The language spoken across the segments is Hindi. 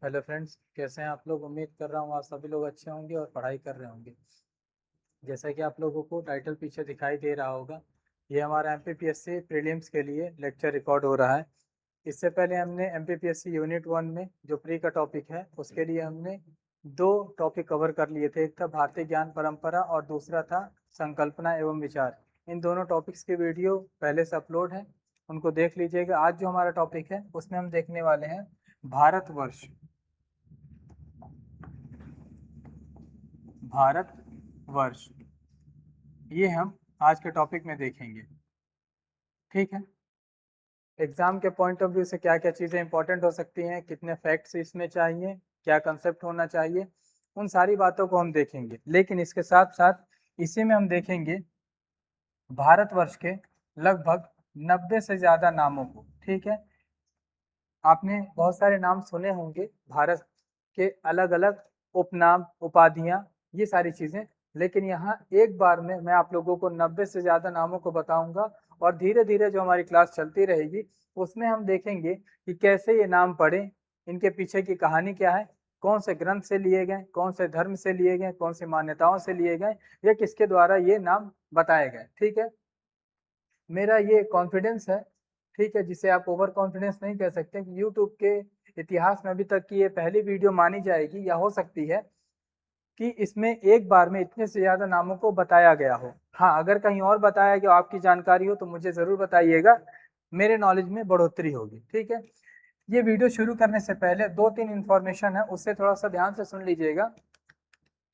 हेलो फ्रेंड्स, कैसे हैं आप लोग। उम्मीद कर रहा हूँ आप सभी लोग अच्छे होंगे और पढ़ाई कर रहे होंगे। जैसा कि आप लोगों को टाइटल पीछे दिखाई दे रहा होगा, ये हमारा एमपीपीएससी प्रीलिम्स के लिए लेक्चर रिकॉर्ड हो रहा है। इससे पहले हमने एमपीपीएससी यूनिट 1 में जो प्री का टॉपिक है उसके लिए हमने दो टॉपिक कवर कर लिए थे। एक था भारतीय ज्ञान परंपरा और दूसरा था संकल्पना एवं विचार। इन दोनों टॉपिक्स की वीडियो पहले से अपलोड है, उनको देख लीजिएगा। आज जो हमारा टॉपिक है उसमें हम देखने वाले हैं भारतवर्ष। भारतवर्ष ये हम आज के टॉपिक में देखेंगे। ठीक है, एग्जाम के पॉइंट ऑफ व्यू से क्या क्या चीज़ें इंपॉर्टेंट हो सकती हैं, कितने फैक्ट्स इसमें चाहिए, क्या कंसेप्ट होना चाहिए, उन सारी बातों को हम देखेंगे। लेकिन इसके साथ साथ इसी में हम देखेंगे भारतवर्ष के लगभग 90 से ज़्यादा नामों को। ठीक है, आपने बहुत सारे नाम सुने होंगे भारत के, अलग अलग उपनाम, उपाधियां, ये सारी चीजें। लेकिन यहाँ एक बार में मैं आप लोगों को 90 से ज्यादा नामों को बताऊंगा और धीरे धीरे जो हमारी क्लास चलती रहेगी उसमें हम देखेंगे कि कैसे ये नाम पढ़े, इनके पीछे की कहानी क्या है, कौन से ग्रंथ से लिए गए, कौन से धर्म से लिए गए, कौन सी मान्यताओं से लिए गए, या किसके द्वारा ये नाम बताए गए। ठीक है, मेरा ये कॉन्फिडेंस है, ठीक है, जिसे आप ओवर कॉन्फिडेंस नहीं कह सकते, कि यूट्यूब के इतिहास में अभी तक की ये पहली वीडियो मानी जाएगी, या हो सकती है कि इसमें एक बार में इतने से ज्यादा नामों को बताया गया हो। हाँ, अगर कहीं और बताया गया आपकी जानकारी हो तो मुझे जरूर बताइएगा, मेरे नॉलेज में बढ़ोतरी होगी। ठीक है, ये वीडियो शुरू करने से पहले दो तीन इंफॉर्मेशन है, उससे थोड़ा सा ध्यान से सुन लीजिएगा।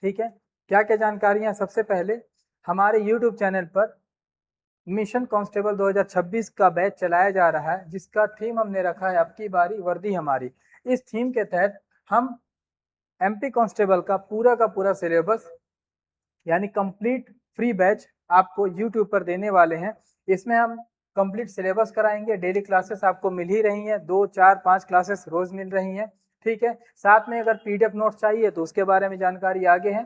ठीक है, क्या क्या जानकारियां। सबसे पहले हमारे यूट्यूब चैनल पर मिशन कांस्टेबल 2026 का बैच चलाया जा रहा है, जिसका थीम हमने रखा है अब की बारी वर्दी हमारी। इस थीम के तहत हम एमपी कांस्टेबल का पूरा सिलेबस यानी कंप्लीट फ्री बैच आपको यूट्यूब पर देने वाले हैं। इसमें हम कंप्लीट सिलेबस कराएंगे, डेली क्लासेस आपको मिल ही रही हैं, 2 4 5 क्लासेस रोज मिल रही हैं। ठीक है, साथ में अगर पीडीएफ नोट्स चाहिए तो उसके बारे में जानकारी आगे है।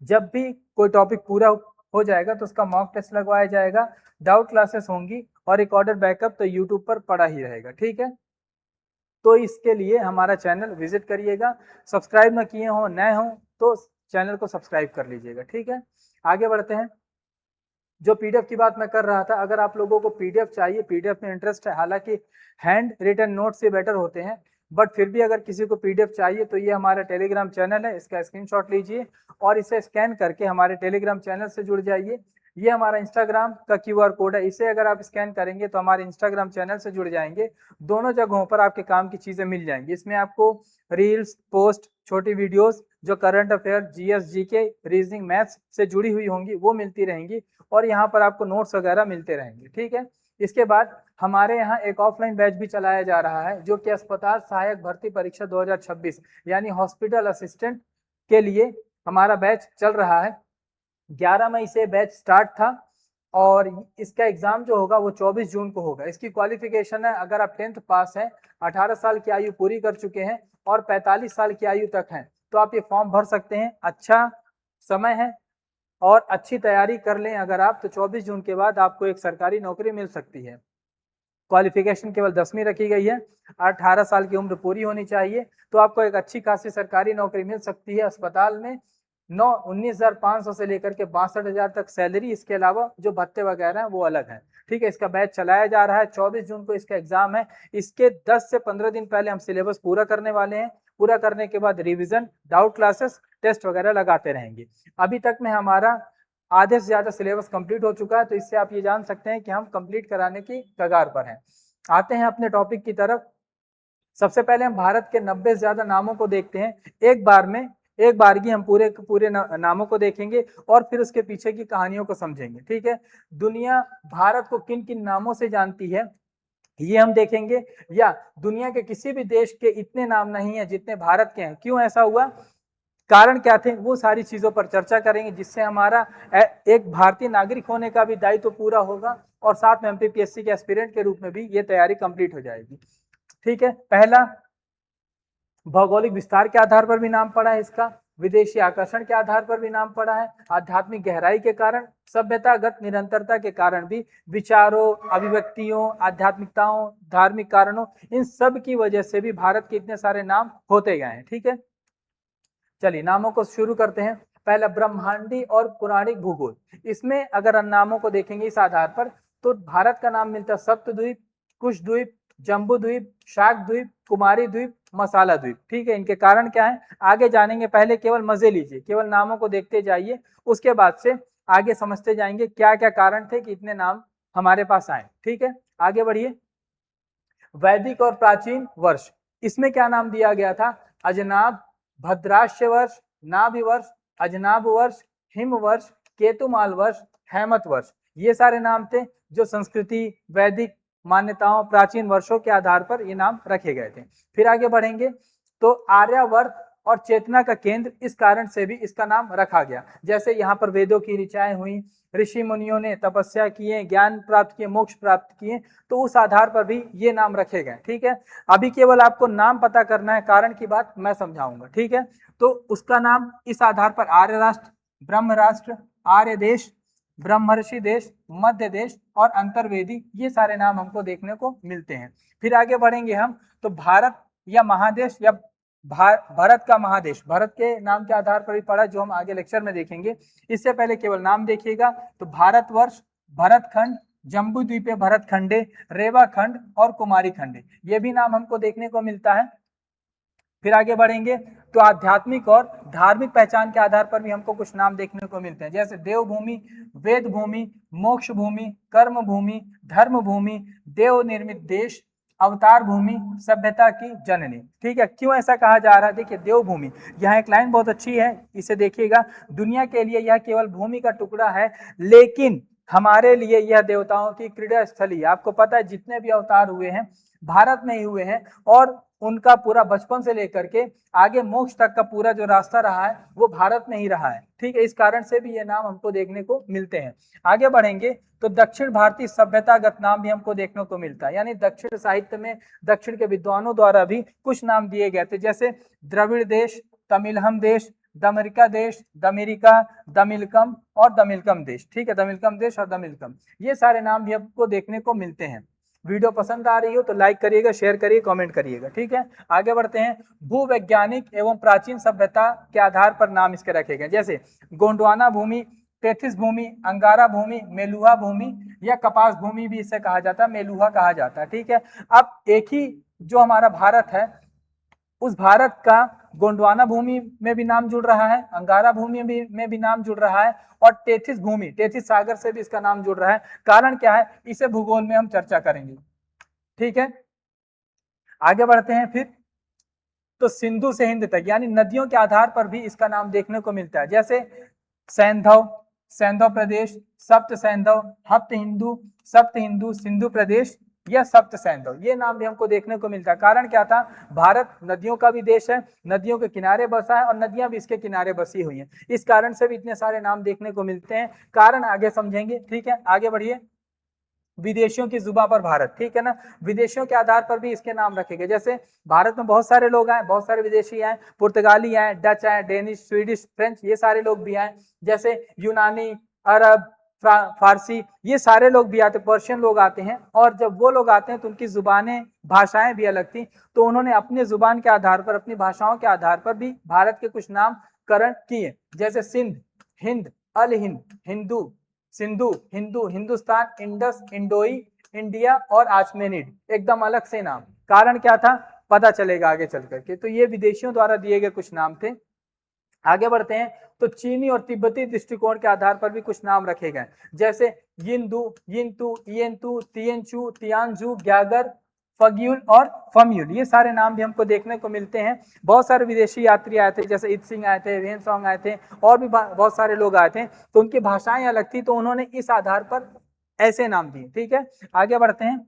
जब भी कोई टॉपिक पूरा हो जाएगा तो उसका मॉक टेस्ट लगवाया जाएगा, डाउट क्लासेस होंगी और रिकॉर्डेड बैकअप तो यूट्यूब पर पड़ा ही रहेगा। ठीक है, तो इसके लिए हमारा चैनल विजिट करिएगा। सब्सक्राइब ना किए हो, नए हो तो चैनल को सब्सक्राइब कर लीजिएगा। ठीक है, आगे बढ़ते हैं। जो पीडीएफ की बात मैं कर रहा था, अगर आप लोगों को पीडीएफ चाहिए, पीडीएफ में इंटरेस्ट है, हालांकि हैंड रिटन नोट से बेटर होते हैं, बट फिर भी अगर किसी को पीडीएफ चाहिए तो ये हमारा टेलीग्राम चैनल है, इसका स्क्रीनशॉट लीजिए और इसे स्कैन करके हमारे टेलीग्राम चैनल से जुड़ जाइए। ये हमारा इंस्टाग्राम का क्यूआर कोड है, इसे अगर आप स्कैन करेंगे तो हमारे इंस्टाग्राम चैनल से जुड़ जाएंगे। दोनों जगहों पर आपके काम की चीजें मिल जाएंगी। इसमें आपको रील्स, पोस्ट, छोटी वीडियोस जो current affair, GS, GK, reasoning, maths से जुड़ी हुई होंगी वो मिलती रहेंगी, और यहाँ पर आपको नोट्स वगैरह मिलते रहेंगे। ठीक है, इसके बाद हमारे यहाँ एक ऑफलाइन बैच भी चलाया जा रहा है, जो कि अस्पताल सहायक भर्ती परीक्षा 2026 यानी हॉस्पिटल असिस्टेंट के लिए हमारा बैच चल रहा है। 11 मई से बैच स्टार्ट था और इसका एग्जाम जो होगा वो 24 जून को होगा। इसकी क्वालिफिकेशन है, अगर आप 10th पास हैं, 18 साल की आयु पूरी कर चुके हैं और 45 साल की आयु तक हैं, तो आप ये फॉर्म भर सकते हैं। अच्छा समय है और अच्छी तैयारी कर लें अगर आप, तो 24 जून के बाद आपको एक सरकारी नौकरी मिल सकती है। क्वालिफिकेशन केवल 10वीं रखी गई है, 18 साल की उम्र पूरी होनी चाहिए, तो आपको एक अच्छी खासी सरकारी नौकरी मिल सकती है अस्पताल में। 19,500 से लेकर के 62,000 तक सैलरी, इसके अलावा जो भत्ते वगैरह हैं वो अलग है। ठीक है, इसका बैच चलाया जा रहा है, 24 जून को इसका एग्जाम है। इसके 10 से 15 दिन पहले हम सिलेबस पूरा करने वाले हैं। पूरा करने के बाद रिविजन, डाउट क्लासेस, टेस्ट वगैरह लगाते रहेंगे। अभी तक में हमारा आधे से ज्यादा सिलेबस कंप्लीट हो चुका है, तो इससे आप ये जान सकते हैं कि हम कंप्लीट कराने की कगार पर हैं। आते हैं अपने टॉपिक की तरफ। सबसे पहले हम भारत के 90 से ज्यादा नामों को देखते हैं। एक बार में, एक बारगी हम पूरे पूरे नामों को देखेंगे और फिर उसके पीछे की कहानियों को समझेंगे। ठीक है, दुनिया भारत को किन किन नामों से जानती है ये हम देखेंगे, या दुनिया के किसी भी देश के इतने नाम नहीं है जितने भारत के हैं, क्यों ऐसा हुआ, कारण क्या थे, वो सारी चीजों पर चर्चा करेंगे, जिससे हमारा एक भारतीय नागरिक होने का भी दायित्व पूरा होगा और साथ में एमपीपीएससी के एस्पिरेंट के रूप में भी ये तैयारी कंप्लीट हो जाएगी। ठीक है, पहला भौगोलिक विस्तार के आधार पर भी नाम पड़ा है इसका, विदेशी आकर्षण के आधार पर भी नाम पड़ा है, आध्यात्मिक गहराई के कारण, सभ्यतागत निरंतरता के कारण भी, विचारों, अभिव्यक्तियों, आध्यात्मिकताओं, धार्मिक कारणों, इन सब की वजह से भी भारत के इतने सारे नाम होते गए हैं। ठीक है, चलिए नामों को शुरू करते हैं। पहला ब्रह्मांडी और पुराणिक भूगोल। इसमें अगर नामों को देखेंगे इस आधार पर, तो भारत का नाम मिलता है सप्तद्वीप, कुशद्वीप, जम्बू द्वीप, शाक द्वीप, कुमारी द्वीप, मसाला द्वीप। ठीक है, इनके कारण क्या है आगे जानेंगे, पहले केवल मजे लीजिए, केवल नामों को देखते जाइए, उसके बाद से आगे समझते जाएंगे क्या क्या कारण थे कि इतने नाम हमारे पास आए। ठीक है, आगे बढ़िए। वैदिक और प्राचीन वर्ष, इसमें क्या नाम दिया गया था, अजनाब, भद्राश्य वर्ष, नाभि वर्ष, अजनाब वर्ष, हिम वर्ष, केतुमाल वर्ष, हेमत वर्ष, ये सारे नाम थे जो संस्कृति, वैदिक मान्यताओं, प्राचीन वर्षों के आधार पर ये नाम रखे गए थे। फिर आगे बढ़ेंगे तो आर्यावर्त और चेतना का केंद्र, इस कारण से भी इसका नाम रखा गया। जैसे यहाँ पर वेदों की ऋचाएं हुई, ऋषि मुनियों ने तपस्या किए, ज्ञान प्राप्त किए, मोक्ष प्राप्त किए, तो उस आधार पर भी ये नाम रखे गए। ठीक है, अभी केवल आपको नाम पता करना है, कारण की बात मैं समझाऊंगा। ठीक है, तो उसका नाम इस आधार पर आर्य राष्ट्र, ब्रह्म राष्ट्र, आर्य देश, ब्रह्मर्षि देश, मध्य देश और अंतर्वेदी, ये सारे नाम हमको देखने को मिलते हैं। फिर आगे बढ़ेंगे हम, तो भारत या महादेश या भारत का महादेश, भारत के नाम के आधार पर भी पढ़ा, जो हम आगे लेक्चर में देखेंगे। इससे पहले केवल नाम देखिएगा, तो भारतवर्ष, भरतखंड, जम्बू द्वीपे भरत खंडे, रेवा खंड और कुमारी खंडे, ये भी नाम हमको देखने को मिलता है। फिर आगे बढ़ेंगे तो आध्यात्मिक और धार्मिक पहचान के आधार पर भी हमको कुछ नाम देखने को मिलते हैं, जैसे देवभूमि, वेद भूमि, मोक्ष भूमि, कर्म भूमि, धर्म भूमि, देव निर्मित देश, अवतार भूमि, सभ्यता की जननी। ठीक है, क्यों ऐसा कहा जा रहा है, देखिए देवभूमि, यहाँ एक लाइन बहुत अच्छी है, इसे देखिएगा, दुनिया के लिए यह केवल भूमि का टुकड़ा है, लेकिन हमारे लिए यह देवताओं की क्रीड़ा स्थली। आपको पता है जितने भी अवतार हुए हैं भारत में ही हुए हैं, और उनका पूरा बचपन से लेकर के आगे मोक्ष तक का पूरा जो रास्ता रहा है वो भारत में ही रहा है। ठीक है, इस कारण से भी ये नाम हमको देखने को मिलते हैं। आगे बढ़ेंगे तो दक्षिण भारतीय सभ्यतागत नाम भी हमको देखने को मिलता है, यानी दक्षिण साहित्य में दक्षिण के विद्वानों द्वारा भी कुछ नाम दिए गए थे, जैसे द्रविड़ देश, तमिलहम देश, दमरिका देश, दमिरिका, दमिलकम और दमिलकम देश। ठीक है, दमिलकम देश और दमिलकम, ये सारे नाम भी हमको देखने को मिलते हैं। वीडियो पसंद आ रही हो तो लाइक करिएगा, शेयर करिए, कमेंट करिएगा। ठीक है, आगे बढ़ते हैं। भूवैज्ञानिक एवं प्राचीन सभ्यता के आधार पर नाम इसके रखे गए, जैसे गोंडवाना भूमि, टेथिस भूमि, अंगारा भूमि, मेलुहा भूमि या कपास भूमि भी इसे कहा जाता है, मेलुहा कहा जाता है। ठीक है, अब एक ही जो हमारा भारत है, उस भारत का गोंडवाना भूमि में भी नाम जुड़ रहा है, अंगारा भूमि में भी नाम जुड़ रहा है, और टेथिस भूमि, टेथिस सागर से भी इसका नाम जुड़ रहा है। कारण क्या है, इसे भूगोल में हम चर्चा करेंगे। ठीक है, आगे बढ़ते हैं। फिर तो सिंधु से हिंद तक, यानी नदियों के आधार पर भी इसका नाम देखने को मिलता है, जैसे सैंधव, सैंधव प्रदेश, सप्त सैंधव, हप्त हिंदू, सप्त हिंदू, सिंधु प्रदेश या सप्त सैंधव, ये नाम भी हमको देखने को मिलता है। कारण क्या था, भारत नदियों का भी देश है, नदियों के किनारे बसा है और नदियां भी इसके किनारे बसी हुई हैं, इस कारण से भी इतने सारे नाम देखने को मिलते हैं। कारण आगे समझेंगे। ठीक है, आगे बढ़िए। विदेशियों की जुबा पर भारत, ठीक है ना, विदेशियों के आधार पर भी इसके नाम रखे गए, जैसे भारत में बहुत सारे लोग आए, बहुत सारे विदेशी आए, पुर्तगाली आए, डच आए, डेनिश, स्वीडिश, फ्रेंच, ये सारे लोग भी आए, जैसे यूनानी, अरब, फारसी, ये सारे लोग भी आते, पर्शियन लोग आते हैं, और जब वो लोग आते हैं तो उनकी जुबानें, भाषाएं भी अलग थी, तो उन्होंने अपने जुबान के आधार पर, अपनी भाषाओं के आधार पर भी भारत के कुछ नामकरण किए, जैसे सिंध, हिंद, अल हिंद, हिंदू, सिंधु, हिंदू, हिंदुस्तान, इंडस, इंडोई, इंडिया और आचमेनिड, एकदम अलग से नाम। कारण क्या था, पता चलेगा आगे चल करके। तो ये विदेशियों द्वारा दिए गए कुछ नाम थे। आगे बढ़ते हैं तो चीनी और तिब्बती दृष्टिकोण के आधार पर भी कुछ नाम रखे गए, जैसे यिंदु, यिंतु, येंतु, तियंचु, तियानजू, ग्यागर, फग्यूल और फम्यूल, ये सारे नाम भी हमको देखने को मिलते हैं। बहुत सारे विदेशी यात्री आए थे, जैसे इत सिंह आए थे, रेन सॉन्ग आए थे, और भी बहुत सारे लोग आए थे, तो उनकी भाषाएं अलग थी, तो उन्होंने इस आधार पर ऐसे नाम दिए। ठीक है, आगे बढ़ते हैं।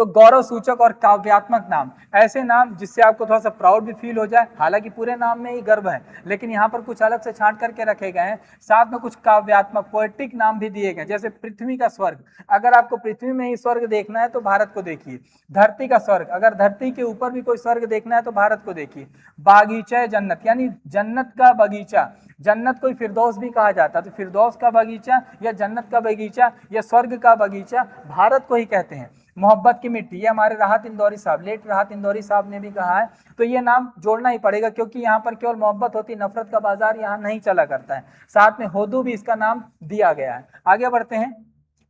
तो गौरव सूचक और काव्यात्मक नाम, ऐसे नाम जिससे आपको थोड़ा सा प्राउड भी फील हो जाए, हालांकि पूरे नाम में ही गर्व है, लेकिन यहाँ पर कुछ अलग से छांट करके रखे गए हैं। साथ में कुछ काव्यात्मक पोएटिक नाम भी दिए गए, जैसे पृथ्वी का स्वर्ग, अगर आपको पृथ्वी में ही स्वर्ग देखना है तो भारत को देखिए। धरती का स्वर्ग, अगर धरती के ऊपर भी कोई स्वर्ग देखना है तो भारत को देखिए। बागीचा जन्नत, यानी जन्नत का बगीचा, जन्नत को फिरदौस भी कहा जाता है, तो फिरदौस का बगीचा या जन्नत का बगीचा या स्वर्ग का बगीचा भारत को ही कहते हैं। मोहब्बत की मिट्टी, ये हमारे राहत इंदौरी साहब, लेट राहत इंदौरी साहब ने भी कहा है, तो ये नाम जोड़ना ही पड़ेगा, क्योंकि यहाँ पर केवल मोहब्बत होती, नफरत का बाजार यहाँ नहीं चला करता है। साथ में होदू भी इसका नाम दिया गया है। आगे बढ़ते हैं।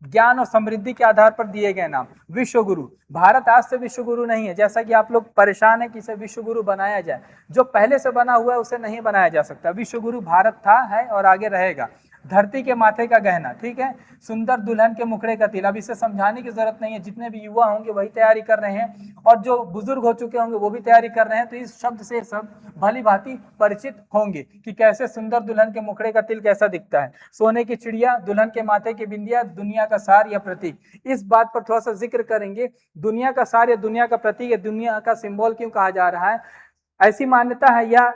ज्ञान और समृद्धि के आधार पर दिए गए नाम, विश्व गुरु, भारत आज से विश्व गुरु नहीं है, जैसा कि आप लोग परेशान है कि इसे विश्व गुरु बनाया जाए, जो पहले से बना हुआ है उसे नहीं बनाया जा सकता। विश्व गुरु भारत था, है और आगे रहेगा। धरती के माथे का गहना, ठीक है। सुंदर दुल्हन के मुखड़े का तिल, अब इसे समझाने की जरूरत नहीं है, जितने भी युवा होंगे वही तैयारी कर रहे हैं, और जो बुजुर्ग हो चुके होंगे वो भी तैयारी कर रहे हैं, तो इस शब्द से सब भली भांति परिचित होंगे कि कैसे सुंदर दुल्हन के मुखड़े का तिल कैसा दिखता है। सोने की चिड़िया, दुल्हन के माथे की बिंदिया, दुनिया का सार या प्रतीक, इस बात पर थोड़ा सा जिक्र करेंगे। दुनिया का सार या दुनिया का प्रतीक या दुनिया का सिंबल क्यों कहा जा रहा है, ऐसी मान्यता है, या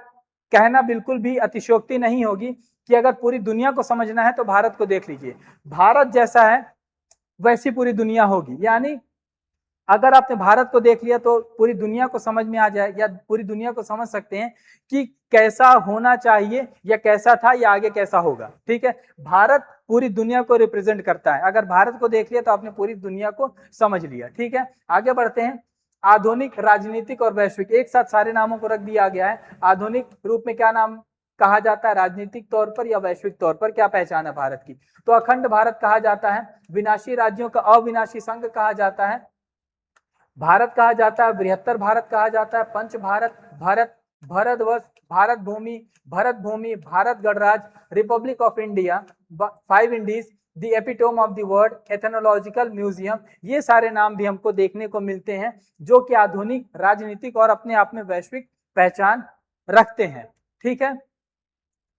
कहना बिल्कुल भी अतिशयोक्ति नहीं होगी कि अगर पूरी दुनिया को समझना है तो भारत को देख लीजिए, भारत जैसा है वैसी पूरी दुनिया होगी। यानी अगर आपने भारत को देख लिया तो पूरी दुनिया को समझ में आ जाए, या पूरी दुनिया को समझ सकते हैं कि कैसा होना चाहिए या कैसा था या आगे कैसा होगा, ठीक है। भारत पूरी दुनिया को रिप्रेजेंट करता है, अगर भारत को देख लिया तो आपने पूरी दुनिया को समझ लिया, ठीक है। आगे बढ़ते हैं। आधुनिक, राजनीतिक और वैश्विक, एक साथ सारे नामों को रख दिया गया है। आधुनिक रूप में क्या नाम कहा जाता है, राजनीतिक तौर पर या वैश्विक तौर पर क्या पहचान है भारत की, तो अखंड भारत कहा जाता है, विनाशी राज्यों का अविनाशी संघ कहा जाता है, भारत कहा जाता है, बृहत्तर भारत कहा जाता है, पंच Bharat, Bharat, Bharatvarsh, Bharat Bhumi, Bharat Bhumi, Bharat Ganraj, republic of India, 5 Indies, the epitome of the world, ethnological museum, ये सारे नाम भी हमको देखने को मिलते हैं, जो कि आधुनिक, राजनीतिक और अपने आप में वैश्विक पहचान रखते हैं, ठीक है।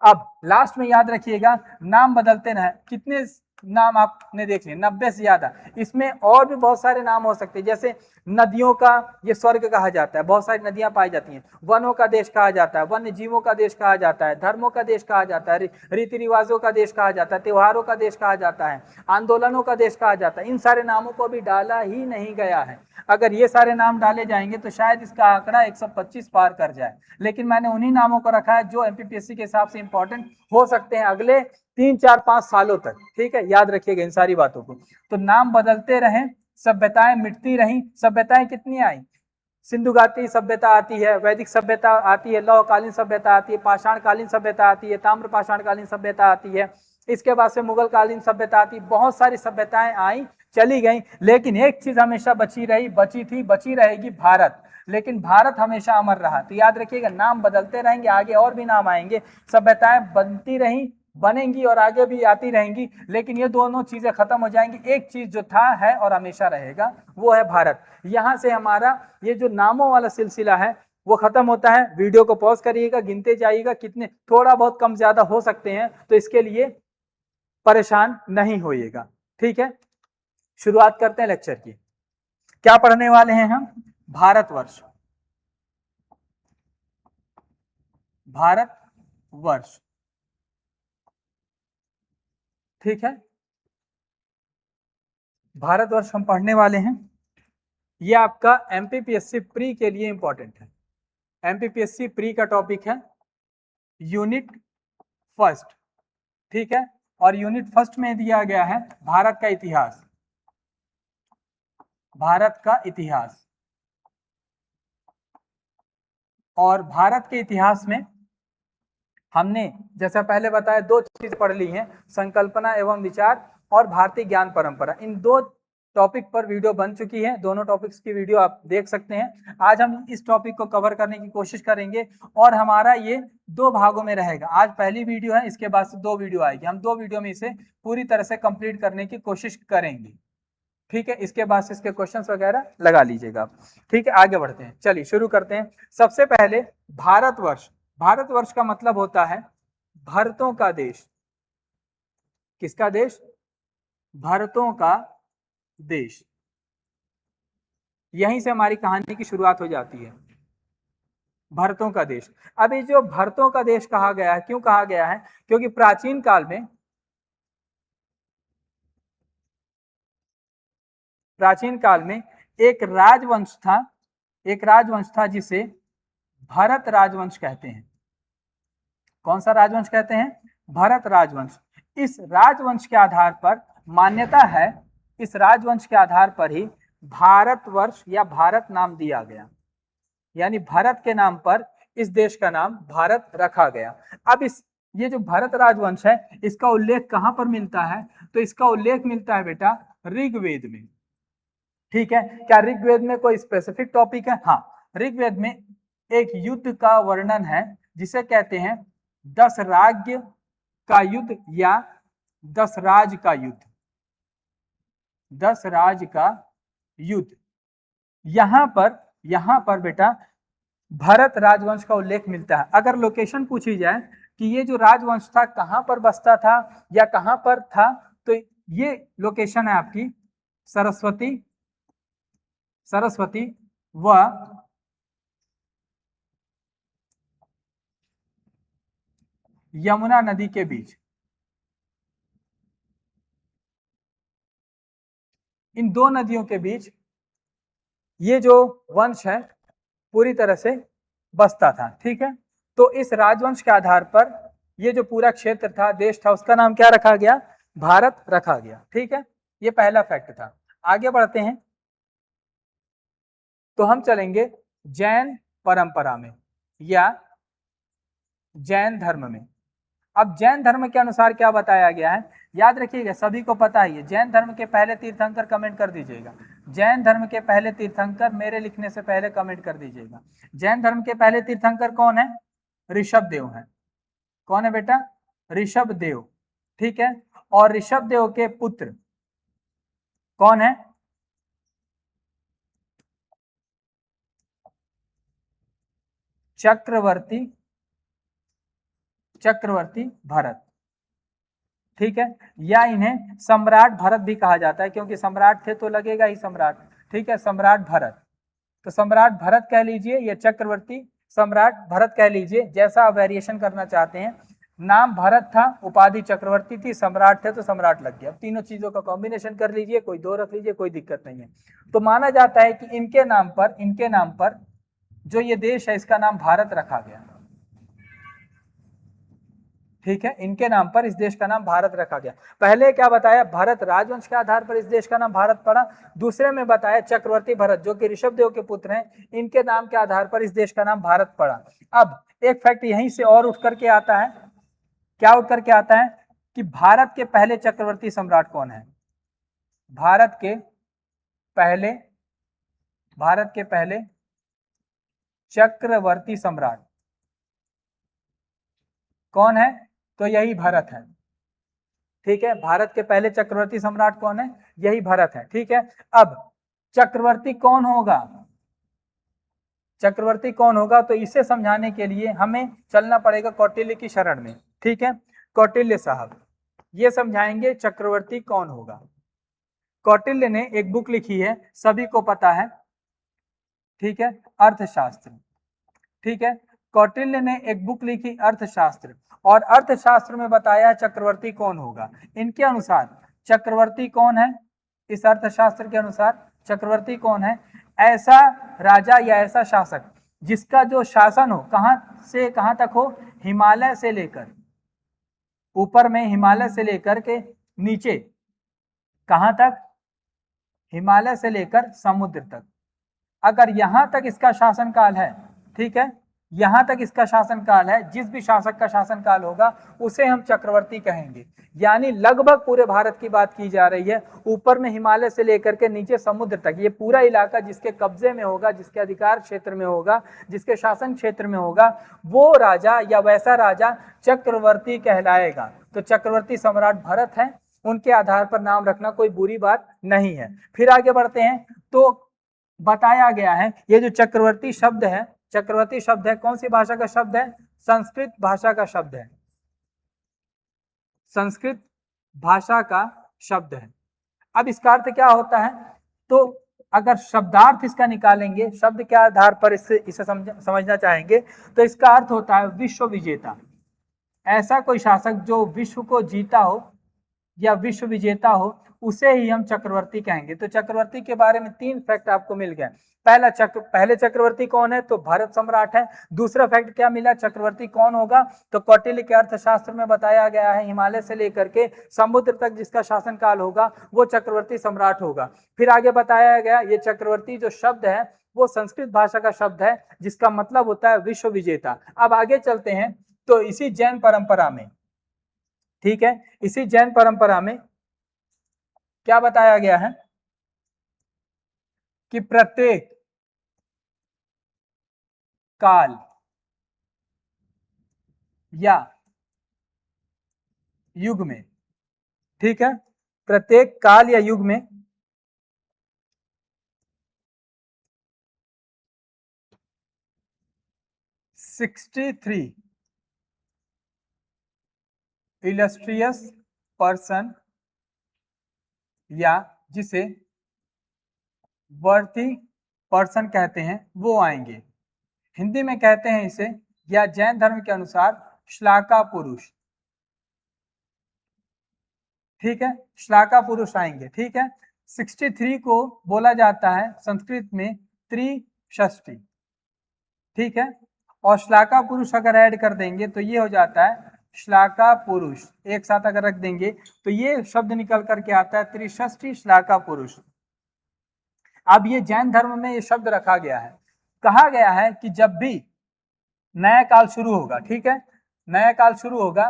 अब लास्ट में याद रखिएगा, नाम बदलते रहे, कितने नाम आपने देख लिए, 90 से ज्यादा, इसमें और भी बहुत सारे नाम हो सकते हैं, जैसे नदियों का ये स्वर्ग कहा जाता है, बहुत सारी नदियां पाई जाती हैं, वनों का देश कहा जाता है, वन्य जीवों का देश कहा जाता है, धर्मों का देश कहा जाता है, रीति रिवाजों का देश कहा जाता है, त्योहारों का देश कहा जाता है, आंदोलनों का देश कहा जाता है। इन सारे नामों को अभी डाला ही नहीं गया है, अगर ये सारे नाम डाले जाएंगे तो शायद इसका आंकड़ा 125 पार कर जाए, लेकिन मैंने उन्हीं नामों को रखा है जो एमपीपीएससी के हिसाब से इंपॉर्टेंट हो सकते हैं अगले 3 4 5 सालों तक, ठीक है। याद रखिएगा इन सारी बातों को। तो नाम बदलते रहें, सभ्यताएं मिटती रहीं, सभ्यताएं कितनी आई, सिंधु घाटी सभ्यता आती है, वैदिक सभ्यता आती है, लौहकालीन सभ्यता आती है, पाषाण कालीन सभ्यता आती है, ताम्र पाषाण कालीन सभ्यता आती है, इसके बाद से मुगल कालीन सभ्यता आती, बहुत सारी सभ्यताएं आई चली गई, लेकिन एक चीज हमेशा बची रही, बची थी, बची रहेगी, भारत। लेकिन भारत हमेशा अमर रहा। तो याद रखिएगा, नाम बदलते रहेंगे, आगे और भी नाम आएंगे, सभ्यताएं बनती रही, बनेंगी और आगे भी आती रहेंगी, लेकिन ये दोनों चीजें खत्म हो जाएंगी, एक चीज जो था, है और हमेशा रहेगा, वो है भारत। यहां से हमारा ये जो नामों वाला सिलसिला है वो खत्म होता है। वीडियो को पॉज करिएगा, गिनते जाइएगा, कितने थोड़ा बहुत कम ज्यादा हो सकते हैं, तो इसके लिए परेशान नहीं होइएगा, ठीक है। शुरुआत करते हैं लेक्चर की। क्या पढ़ने वाले हैं हम, भारतवर्ष, भारतवर्ष, ठीक है। भारतवर्ष हम पढ़ने वाले हैं, ये आपका एमपीपीएससी प्री के लिए इंपॉर्टेंट है। एमपीपीएससी प्री का टॉपिक है यूनिट फर्स्ट, ठीक है। और यूनिट फर्स्ट में दिया गया है भारत का इतिहास, भारत का इतिहास। और भारत के इतिहास में हमने जैसा पहले बताया 2 चीज पढ़ ली हैं, संकल्पना एवं विचार और भारतीय ज्ञान परंपरा। इन 2 टॉपिक पर वीडियो बन चुकी है, दोनों टॉपिक्स की वीडियो आप देख सकते हैं। आज हम इस टॉपिक को कवर करने की कोशिश करेंगे और हमारा ये 2 भागों में रहेगा। आज पहली वीडियो है, इसके बाद से 2 वीडियो आएगी, हम 2 वीडियो में इसे पूरी तरह से कंप्लीट करने की कोशिश करेंगे, ठीक है। इसके बाद से इसके क्वेश्चंस वगैरह लगा लीजिएगा आप, ठीक है। आगे बढ़ते हैं, चलिए शुरू करते हैं। सबसे पहले भारतवर्ष, भारतवर्ष का मतलब होता है भारतों का देश। किसका देश, भारतों का देश। यहीं से हमारी कहानी की शुरुआत हो जाती है, भरतों का देश। अब ये जो भरतों का देश कहा गया है, क्यों कहा गया है? क्योंकि प्राचीन काल में एक राजवंश था जिसे भरत राजवंश कहते हैं। कौन सा राजवंश कहते हैं? भरत राजवंश। इस राजवंश के आधार पर मान्यता है, इस राजवंश के आधार पर ही भारतवर्ष या भारत नाम दिया गया, यानी भरत के नाम पर इस देश का नाम भारत रखा गया। अब ये जो भरत राजवंश है, इसका उल्लेख कहां पर मिलता है? तो इसका उल्लेख मिलता है बेटा ऋग्वेद में। ठीक है, क्या ऋग्वेद में कोई स्पेसिफिक टॉपिक है? हाँ, ऋग्वेद में एक युद्ध का वर्णन है जिसे कहते हैं दशराज्य का युद्ध या दशराज का युद्ध। दशराज का युद्ध, यहां पर बेटा भरत राजवंश का उल्लेख मिलता है। अगर लोकेशन पूछी जाए कि ये जो राजवंश था कहां पर बसता था या कहां पर था, तो ये लोकेशन है आपकी सरस्वती व यमुना नदी के बीच। इन दो नदियों के बीच ये जो वंश है पूरी तरह से बसता था। ठीक है, तो इस राजवंश के आधार पर ये जो पूरा क्षेत्र था, देश था, उसका नाम क्या रखा गया? भारत रखा गया। ठीक है, ये पहला फैक्ट था। आगे बढ़ते हैं तो हम चलेंगे जैन परंपरा में या जैन धर्म में। अब जैन धर्म के अनुसार क्या बताया गया है, याद रखिएगा, सभी को पता ही है। जैन धर्म के पहले तीर्थंकर कमेंट कर दीजिएगा। जैन धर्म के पहले तीर्थंकर मेरे लिखने से पहले कमेंट कर दीजिएगा। जैन धर्म के पहले तीर्थंकर कौन है? ऋषभ देव है। कौन है बेटा? ऋषभ देव। ठीक है, और ऋषभ देव के पुत्र कौन है? चक्रवर्ती भरत। ठीक है, या इन्हें सम्राट भरत भी कहा जाता है, क्योंकि सम्राट थे तो लगेगा ही सम्राट। ठीक है, सम्राट भरत, तो सम्राट भरत कह लीजिए या चक्रवर्ती सम्राट भरत कह लीजिए, जैसा आप वेरिएशन करना चाहते हैं। नाम भरत था, उपाधि चक्रवर्ती थी, सम्राट थे तो सम्राट लग गया। तीनों चीजों का कॉम्बिनेशन कर लीजिए, कोई दो रख लीजिए, कोई दिक्कत नहीं है। तो माना जाता है कि इनके नाम पर जो ये देश है इसका नाम भारत रखा गया। ठीक है, इनके नाम पर इस देश का नाम भारत रखा गया। पहले क्या बताया? भरत राजवंश के आधार पर इस देश का नाम भारत पड़ा। दूसरे में बताया चक्रवर्ती भरत जो कि ऋषभ देव के पुत्र हैं, इनके नाम के आधार पर इस देश का नाम भारत पड़ा। अब एक फैक्ट यहीं से और उठ करके आता है। क्या उठ करके आता है? कि भारत के पहले चक्रवर्ती सम्राट कौन है? भारत के पहले चक्रवर्ती सम्राट कौन है? तो यही भरत है। ठीक है, भारत के पहले चक्रवर्ती सम्राट कौन है? यही भरत है। ठीक है, अब चक्रवर्ती कौन होगा? चक्रवर्ती कौन होगा? तो इसे समझाने के लिए हमें चलना पड़ेगा कौटिल्य की शरण में। ठीक है, कौटिल्य साहब ये समझाएंगे चक्रवर्ती कौन होगा। कौटिल्य ने एक बुक लिखी है, सभी को पता है। ठीक है, अर्थशास्त्र। ठीक है, कौटिल्य ने एक बुक लिखी अर्थशास्त्र, और अर्थशास्त्र में बताया चक्रवर्ती कौन होगा। इनके अनुसार चक्रवर्ती कौन है? इस अर्थशास्त्र के अनुसार चक्रवर्ती कौन है? ऐसा राजा या ऐसा शासक जिसका जो शासन हो कहां से कहां तक हो? हिमालय से लेकर ऊपर में, हिमालय से लेकर के नीचे कहां तक? हिमालय से लेकर समुद्र तक। अगर यहां तक इसका शासनकाल है, ठीक है, यहां तक इसका शासनकाल है, जिस भी शासक का शासनकाल होगा उसे हम चक्रवर्ती कहेंगे। यानी लगभग पूरे भारत की बात की जा रही है, ऊपर में हिमालय से लेकर के नीचे समुद्र तक ये पूरा इलाका जिसके कब्जे में होगा, जिसके अधिकार क्षेत्र में होगा, जिसके शासन क्षेत्र में होगा, वो राजा या वैसा राजा चक्रवर्ती कहलाएगा। तो चक्रवर्ती सम्राट भरत है, उनके आधार पर नाम रखना कोई बुरी बात नहीं है। फिर आगे बढ़ते हैं तो बताया गया है ये जो चक्रवर्ती शब्द है, चक्रवर्ती शब्द है कौन सी भाषा का शब्द है? संस्कृत भाषा का शब्द है। संस्कृत भाषा का शब्द है। अब इसका अर्थ क्या होता है? तो अगर शब्दार्थ इसका निकालेंगे, शब्द के आधार पर इसे समझना चाहेंगे, तो इसका अर्थ होता है विश्व विजेता। ऐसा कोई शासक जो विश्व को जीता हो या विश्व विजेता हो, उसे ही हम चक्रवर्ती कहेंगे। तो चक्रवर्ती के बारे में 3 फैक्ट आपको मिल गए। पहले चक्रवर्ती कौन है, तो भारत सम्राट है। दूसरा फैक्ट क्या मिला, चक्रवर्ती कौन होगा, तो कौटिल्य के अर्थशास्त्र में बताया गया है, हिमालय से लेकर के समुद्र तक जिसका शासनकाल होगा वो चक्रवर्ती सम्राट होगा। फिर आगे बताया गया, ये चक्रवर्ती जो शब्द है वो संस्कृत भाषा का शब्द है, जिसका मतलब होता है विश्व विजेता। अब आगे चलते हैं, तो इसी जैन परंपरा में, ठीक है, इसी जैन परंपरा में क्या बताया गया है कि प्रत्येक काल या युग में, ठीक है, प्रत्येक काल या युग में 63 इलस्ट्रियस पर्सन, या जिसे वर्थी पर्सन कहते हैं, वो आएंगे। हिंदी में कहते हैं इसे, या जैन धर्म के अनुसार श्लाका पुरुष, ठीक है, श्लाका पुरुष आएंगे, ठीक है। 63 को बोला जाता है संस्कृत में त्रिषष्टि, ठीक है, और श्लाका पुरुष अगर ऐड कर देंगे तो ये हो जाता है श्लाका पुरुष, एक साथ अगर रख देंगे तो ये शब्द निकल करके आता है त्रिषष्टि श्लाका पुरुष। अब ये जैन धर्म में ये शब्द रखा गया है। कहा गया है कि जब भी नया काल शुरू होगा, ठीक है, नया काल शुरू होगा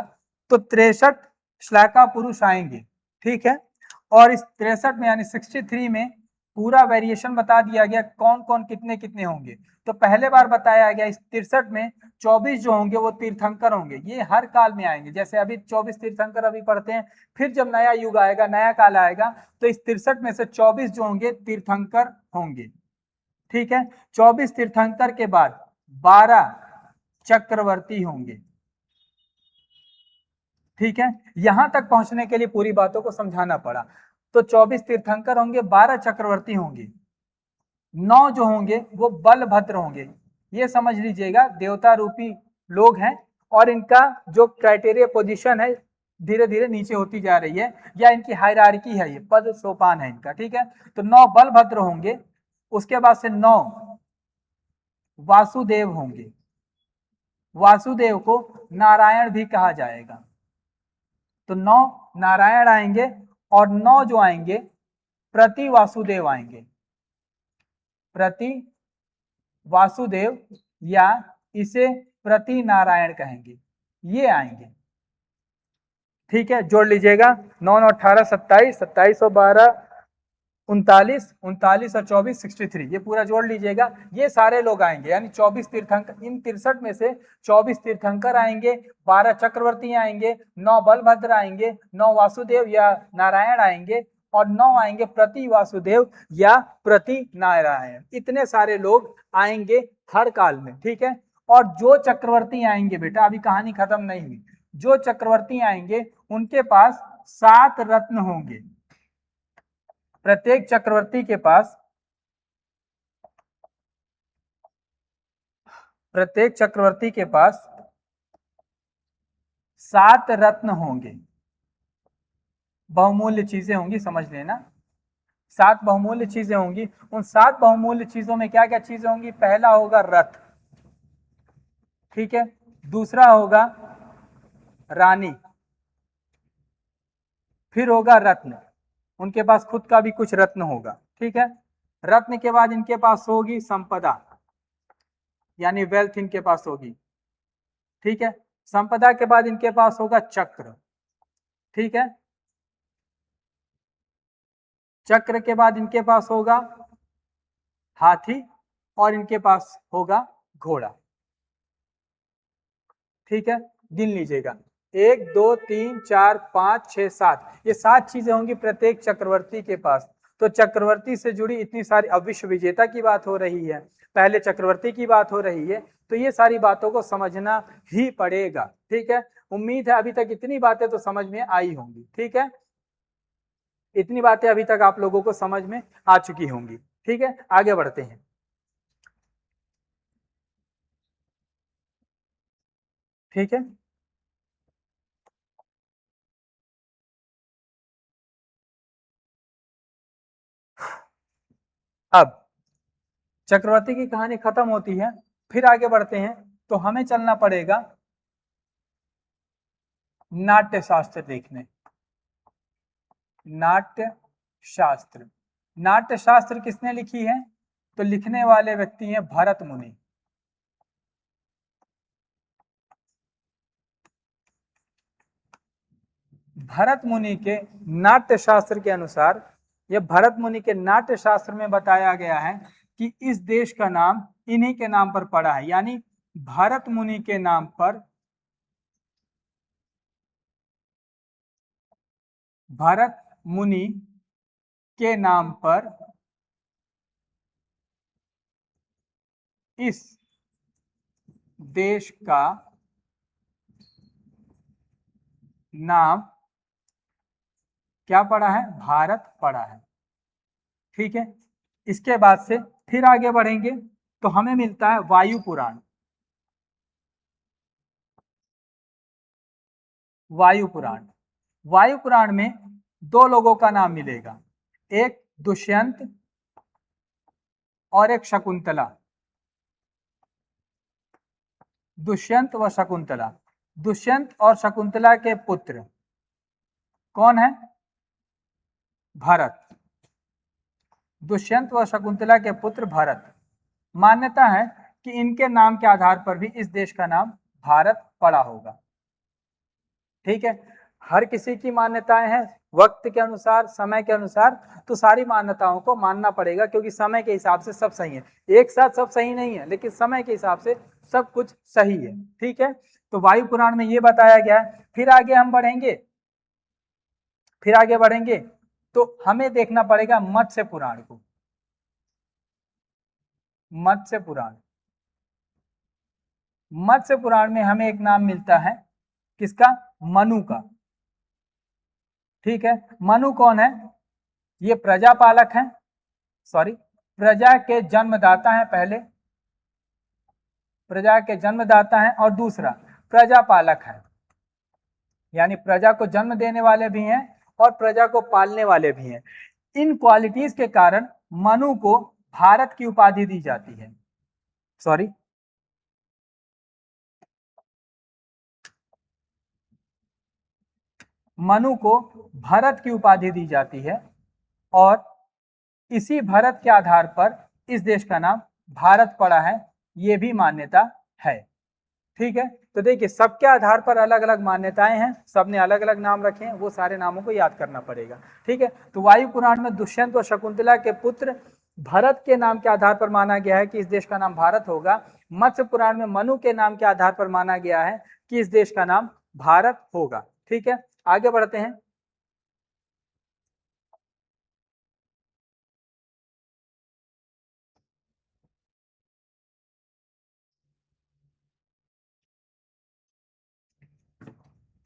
तो 63 श्लाका पुरुष आएंगे, ठीक है। और इस 63 में यानी 63 में पूरा वेरिएशन बता दिया गया, कौन कौन कितने कितने होंगे। तो पहले बार बताया गया इस 63 में 24 जो होंगे वो तीर्थंकर होंगे, ये हर काल में आएंगे। जैसे अभी 24 तीर्थंकर अभी पढ़ते हैं, फिर जब नया युग आएगा, नया काल आएगा, तो इस 63 में से 24 जो होंगे तीर्थंकर होंगे, ठीक है। 24 तीर्थंकर के बाद 12 चक्रवर्ती होंगे, ठीक है। यहां तक पहुंचने के लिए पूरी बातों को समझाना पड़ा। तो 24 तीर्थंकर होंगे, 12 चक्रवर्ती होंगे, 9 जो होंगे वो बलभद्र होंगे। ये समझ लीजिएगा देवता रूपी लोग हैं, और इनका जो क्राइटेरिया पोजीशन है धीरे धीरे नीचे होती जा रही है, या इनकी हायरार्की है, ये पद सोपान है इनका, ठीक है। तो 9 बलभद्र होंगे, उसके बाद से 9 वासुदेव होंगे। वासुदेव को नारायण भी कहा जाएगा। तो 9 नारायण आएंगे, और 9 जो आएंगे प्रति वासुदेव आएंगे, प्रति वासुदेव, या इसे प्रति नारायण कहेंगे, ये आएंगे, ठीक है। जोड़ लीजिएगा, 9 9 18 27, 27 और 12 39, 39 और 24 63, ये पूरा जोड़ लीजिएगा। ये सारे लोग आएंगे, यानी 24 तीर्थंकर। इन 63 में से 24 तीर्थंकर आएंगे, 12 चक्रवर्ती आएंगे, 9 बलभद्र आएंगे, 9 वासुदेव या नारायण आएंगे, और 9 आएंगे प्रति वासुदेव या प्रति नारायण। इतने सारे लोग आएंगे हर काल में, ठीक है। और जो चक्रवर्ती आएंगे, बेटा अभी कहानी खत्म नहीं हुई, जो चक्रवर्ती आएंगे उनके पास 7 रत्न होंगे। प्रत्येक चक्रवर्ती के पास, प्रत्येक चक्रवर्ती के पास 7 रत्न होंगे, बहुमूल्य चीजें होंगी, समझ लेना। 7 बहुमूल्य चीजें होंगी। उन 7 बहुमूल्य चीजों में क्या क्या चीजें होंगी, पहला होगा रथ, ठीक है, दूसरा होगा रानी, फिर होगा रत्न, उनके पास खुद का भी कुछ रत्न होगा, ठीक है। रत्न के बाद इनके पास होगी संपदा, यानी वेल्थ इनके पास होगी, ठीक है। संपदा के बाद इनके पास होगा चक्र, ठीक है। चक्र के बाद इनके पास होगा हाथी, और इनके पास होगा घोड़ा, ठीक है। गिन लीजिएगा, 1 2 3 4 5 6 7, ये 7 चीजें होंगी प्रत्येक चक्रवर्ती के पास। तो चक्रवर्ती से जुड़ी इतनी सारी, अब विश्व विजेता की बात हो रही है, पहले चक्रवर्ती की बात हो रही है, तो ये सारी बातों को समझना ही पड़ेगा, ठीक है। उम्मीद है अभी तक इतनी बातें तो समझ में आई होंगी, ठीक है। इतनी बातें अभी तक आप लोगों को समझ में आ चुकी होंगी, ठीक है, आगे बढ़ते हैं। ठीक है, अब चक्रवर्ती की कहानी खत्म होती है, फिर आगे बढ़ते हैं तो हमें चलना पड़ेगा नाट्य शास्त्र देखने। नाट्य शास्त्र, नाट्य शास्त्र किसने लिखी है? तो लिखने वाले व्यक्ति हैं भरत मुनि। भरत मुनि के नाट्य शास्त्र के अनुसार, यह भरत मुनि के नाट्य शास्त्र में बताया गया है कि इस देश का नाम इन्हीं के नाम पर पड़ा है, यानी भरत मुनि के नाम पर, भरत मुनि के नाम पर इस देश का नाम क्या पड़ा है? भारत पड़ा है। ठीक है, इसके बाद से फिर आगे बढ़ेंगे तो हमें मिलता है वायु पुराण। वायु पुराण, वायु पुराण में दो लोगों का नाम मिलेगा, एक दुष्यंत और एक शकुंतला। दुष्यंत व शकुंतला, दुष्यंत और शकुंतला के पुत्र कौन है? भरत। दुष्यंत व शकुंतला के पुत्र भरत। मान्यता है कि इनके नाम के आधार पर भी इस देश का नाम भारत पड़ा होगा। ठीक है, हर किसी की मान्यताएं हैं, वक्त के अनुसार, समय के अनुसार, तो सारी मान्यताओं को मानना पड़ेगा, क्योंकि समय के हिसाब से सब सही है। एक साथ सब सही नहीं है, लेकिन समय के हिसाब से सब कुछ सही है। ठीक है, तो वायु पुराण में ये बताया गया है। फिर आगे हम बढ़ेंगे, फिर आगे बढ़ेंगे तो हमें देखना पड़ेगा मत्स्य पुराण को। मत्स्य पुराण, मत्स्य पुराण में हमें एक नाम मिलता है, किसका? मनु का। ठीक है, मनु कौन है? ये प्रजापालक हैं, सॉरी, प्रजा के जन्मदाता हैं। पहले प्रजा के जन्मदाता हैं और दूसरा प्रजापालक है, यानी प्रजा को जन्म देने वाले भी हैं और प्रजा को पालने वाले भी हैं। इन क्वालिटीज के कारण मनु को भारत की उपाधि दी जाती है। सॉरी, मनु को भरत की उपाधि दी जाती है और इसी भरत के आधार पर इस देश का नाम भारत पड़ा है, ये भी मान्यता है। ठीक है, तो देखिए सबके आधार पर अलग अलग मान्यताएं हैं, सबने अलग अलग नाम रखे हैं, वो सारे नामों को याद करना पड़ेगा। ठीक है, तो वायु पुराण में दुष्यंत और शकुंतला के पुत्र भरत के नाम के आधार पर माना गया है कि इस देश का नाम भारत होगा। मत्स्य पुराण में मनु के नाम के आधार पर माना गया है कि इस देश का नाम भारत होगा। ठीक है, आगे बढ़ते हैं।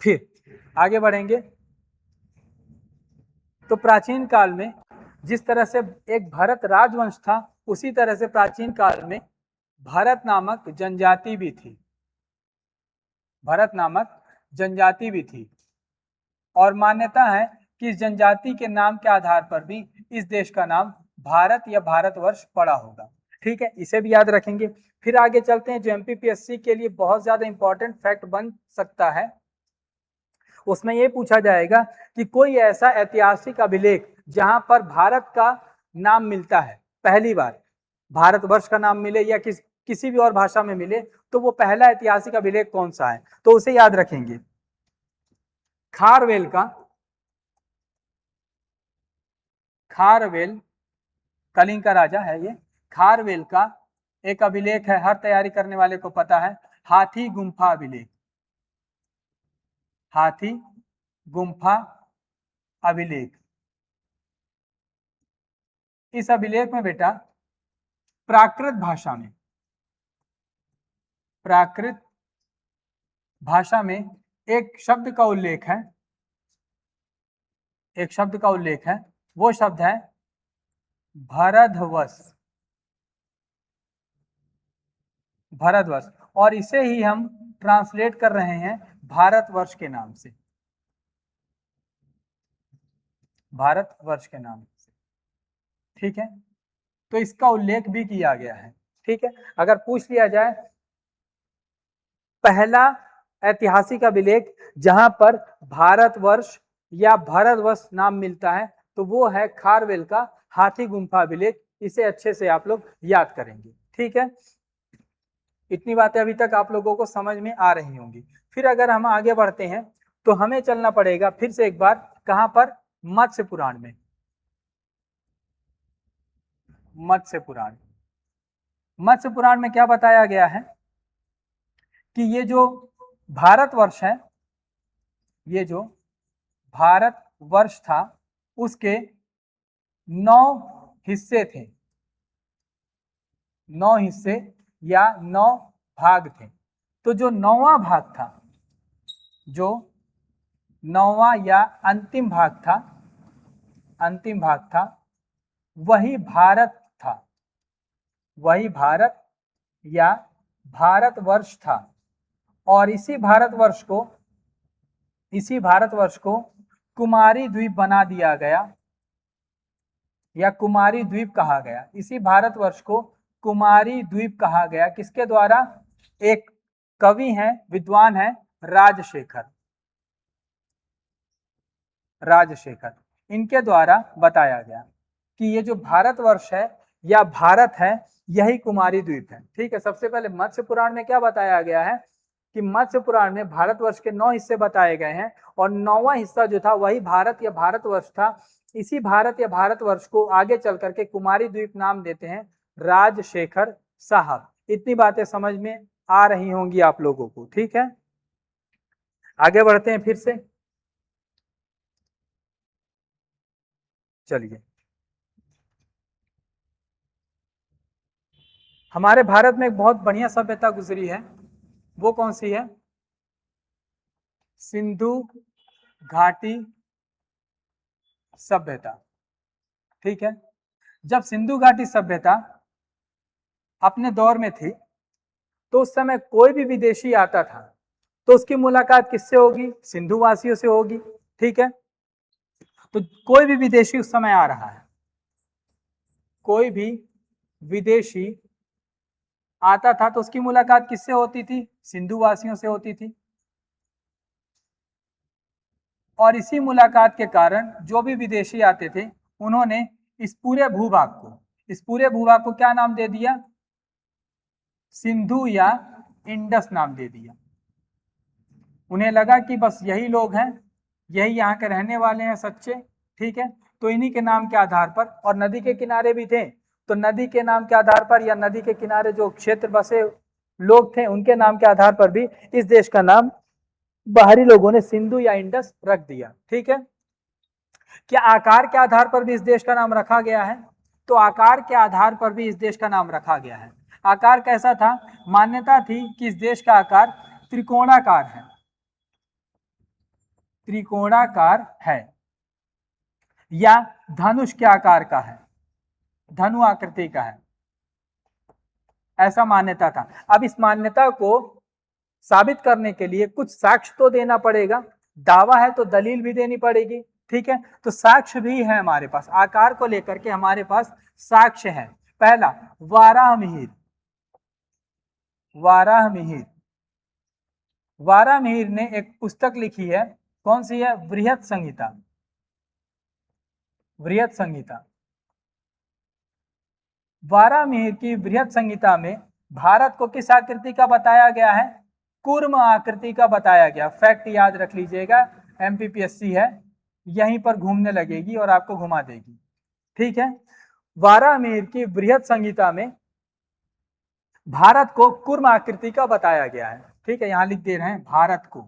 फिर आगे बढ़ेंगे तो प्राचीन काल में जिस तरह से एक भरत राजवंश था, उसी तरह से प्राचीन काल में भरत नामक जनजाति भी थी। भरत नामक जनजाति भी थी और मान्यता है कि इस जनजाति के नाम के आधार पर भी इस देश का नाम भारत या भारतवर्ष पड़ा होगा। ठीक है, इसे भी याद रखेंगे। फिर आगे चलते हैं, जो एमपीपीएससी के लिए बहुत ज्यादा इंपॉर्टेंट फैक्ट बन सकता है, उसमें यह पूछा जाएगा कि कोई ऐसा ऐतिहासिक अभिलेख जहां पर भारत का नाम मिलता है, पहली बार भारतवर्ष का नाम मिले या किसी भी और भाषा में मिले, तो वो पहला ऐतिहासिक अभिलेख कौन सा है? तो उसे याद रखेंगे। खारवेल का, खारवेल कलिंग का राजा है ये, खारवेल का एक अभिलेख है, हर तैयारी करने वाले को पता है, हाथी गुम्फा अभिलेख। हाथी गुम्फा अभिलेख। इस अभिलेख में बेटा प्राकृत भाषा में, प्राकृत भाषा में एक शब्द का उल्लेख है, एक शब्द का उल्लेख है, वो शब्द है भारतवर्ष, भारतवर्ष, और इसे ही हम ट्रांसलेट कर रहे हैं भारतवर्ष के नाम से, भारतवर्ष के नाम से। ठीक है, तो इसका उल्लेख भी किया गया है। ठीक है, अगर पूछ लिया जाए पहला ऐतिहासिक अभिलेख जहां पर भारतवर्ष या भारतवर्ष नाम मिलता है तो वो है खारवेल का हाथी गुम्फा अभिलेख। इसे अच्छे से आप लोग याद करेंगे। ठीक है, इतनी बातें अभी तक आप लोगों को समझ में आ रही होंगी। फिर अगर हम आगे बढ़ते हैं तो हमें चलना पड़ेगा फिर से एक बार, कहां पर, मत्स्य पुराण में। मत्स्य पुराण, मत्स्य पुराण में क्या बताया गया है कि ये जो भारतवर्ष है, ये जो भारतवर्ष था उसके 9 हिस्से थे, 9 हिस्से या 9 भाग थे। तो जो 9वां भाग था, जो 9वां या अंतिम भाग था, अंतिम भाग था, वही भारत था, वही भारत या भारतवर्ष था। और इसी भारतवर्ष को, इसी भारतवर्ष को कुमारी द्वीप बना दिया गया या कुमारी द्वीप कहा गया। इसी भारतवर्ष को कुमारी द्वीप कहा गया किसके द्वारा? एक कवि हैं, विद्वान हैं, राजशेखर, राजशेखर, इनके द्वारा बताया गया कि ये जो भारतवर्ष है या भारत है यही कुमारी द्वीप है। ठीक है, सबसे पहले मत्स्य पुराण में क्या बताया गया है कि मत्स्य पुराण में भारतवर्ष के 9 हिस्से बताए गए हैं और 9वां हिस्सा जो था वही भारत या भारतवर्ष था। इसी भारत या भारतवर्ष को आगे चल करके कुमारी द्वीप नाम देते हैं राजशेखर साहब। इतनी बातें समझ में आ रही होंगी आप लोगों को। ठीक है, आगे बढ़ते हैं फिर से। चलिए, हमारे भारत में एक बहुत बढ़िया सभ्यता गुजरी है, वो कौन सी है? सिंधु घाटी सभ्यता। ठीक है, जब सिंधु घाटी सभ्यता अपने दौर में थी तो उस समय कोई भी विदेशी आता था तो उसकी मुलाकात किससे होगी? सिंधु वासियों से होगी। ठीक है, तो कोई भी विदेशी उस समय आ रहा है, कोई भी विदेशी आता था तो उसकी मुलाकात किससे होती थी? सिंधु वासियों से होती थी। और इसी मुलाकात के कारण जो भी विदेशी आते थे उन्होंने इस पूरे भूभाग को, इस पूरे भूभाग को क्या नाम दे दिया? सिंधु या इंडस नाम दे दिया। उन्हें लगा कि बस यही लोग हैं, यही यहाँ के रहने वाले हैं सच्चे। ठीक है, तो इन्हीं के नाम के आधार पर, और नदी के किनारे भी थे तो नदी के नाम के आधार पर या नदी के किनारे जो क्षेत्र बसे लोग थे उनके नाम के आधार पर भी इस देश का नाम बाहरी लोगों ने सिंधु या इंडस रख दिया। ठीक है, क्या आकार के आधार पर भी इस देश का नाम रखा गया है? तो आकार के आधार पर भी इस देश का नाम रखा गया है। आकार कैसा था? मान्यता थी कि इस देश का आकार त्रिकोणाकार है, त्रिकोणाकार है या धनुष के आकार का है, धनु आकृति का है, ऐसा मान्यता था। अब इस मान्यता को साबित करने के लिए कुछ साक्ष्य तो देना पड़ेगा, दावा है तो दलील भी देनी पड़ेगी। ठीक है, तो साक्ष्य भी है हमारे पास, आकार को लेकर के हमारे पास साक्ष्य है। पहला, वाराह मिहिर, वाराह मिहिर, वाराह मिहिर ने एक पुस्तक लिखी है, कौन सी है? बृहत संहिता, बृहत संहिता। वाराह मिहिर की बृहत संहिता में भारत को किस आकृति का बताया गया है? कूर्म आकृति का बताया गया। फैक्ट याद रख लीजिएगा, एमपीपीएससी है, यहीं पर घूमने लगेगी और आपको घुमा देगी। ठीक है, वाराह मिहिर की बृहत संहिता में भारत को कूर्म आकृति का बताया गया है। ठीक है, यहां लिख दे रहे हैं भारत को,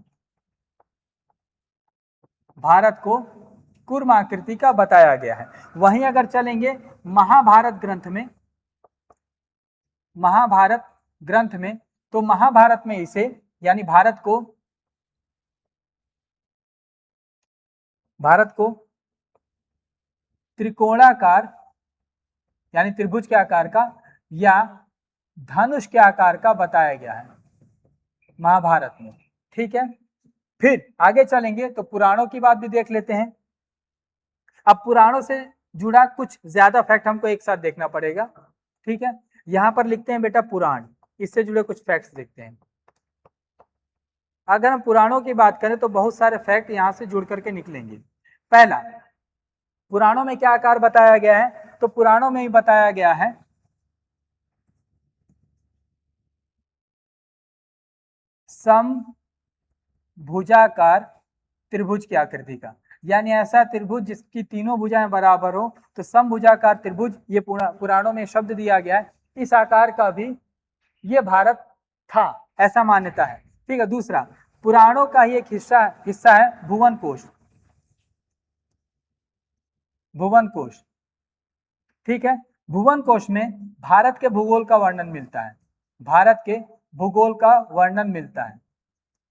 भारत को कूर्म आकृति का बताया गया है। वहीं अगर चलेंगे महाभारत ग्रंथ में, महाभारत ग्रंथ में, तो महाभारत में इसे यानी भारत को, भारत को त्रिकोणाकार यानी त्रिभुज के आकार का या धनुष के आकार का बताया गया है महाभारत में। ठीक है, फिर आगे चलेंगे तो पुराणों की बात भी देख लेते हैं। अब पुराणों से जुड़ा कुछ ज्यादा फैक्ट हमको एक साथ देखना पड़ेगा। ठीक है, यहां पर लिखते हैं बेटा पुराण, इससे जुड़े कुछ फैक्ट्स देखते हैं। अगर हम पुराणों की बात करें तो बहुत सारे फैक्ट यहां से जुड़ करके निकलेंगे। पहला, पुराणों में क्या आकार बताया गया है, तो पुराणों में ही बताया गया है समभुजाकार त्रिभुज की आकृति का, यानी ऐसा त्रिभुज जिसकी तीनों भुजाएं बराबर हो, तो समभुजाकार त्रिभुज, ये पुराणों में शब्द दिया गया है। इस आकार का भी ये भारत था, ऐसा मान्यता है। ठीक है, दूसरा, पुराणों का ही एक हिस्सा है भुवन कोश। भुवन कोश, ठीक है, भुवन कोश में भारत के भूगोल का वर्णन मिलता है, भारत के भूगोल का वर्णन मिलता है।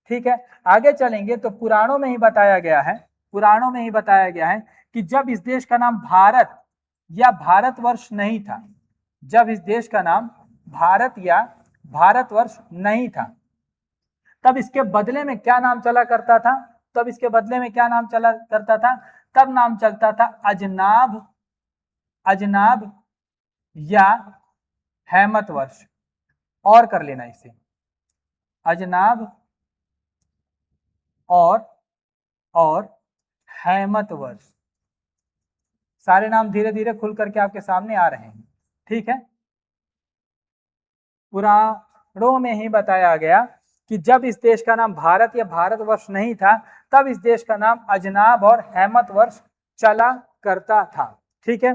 ठीक है, आगे चलेंगे तो पुराणों में ही बताया गया है, पुराणों में ही बताया गया है कि जब इस देश का नाम भारत या भारतवर्ष नहीं था, जब इस देश का नाम भारत या भारतवर्ष नहीं था, तब इसके बदले में क्या नाम चला करता था, तब इसके बदले में क्या नाम चला करता था, तब नाम चलता था अजनाब, अजनाब या हैमत वर्ष। और कर लेना इसे, अजनाब और हैमत वर्ष। सारे नाम धीरे धीरे खुल करके आपके सामने आ रहे हैं। ठीक है, पुराणों में ही बताया गया कि जब इस देश का नाम भारत या भारतवर्ष नहीं था, तब इस देश का नाम अजनाब और हैमत वर्ष चला करता था। ठीक है,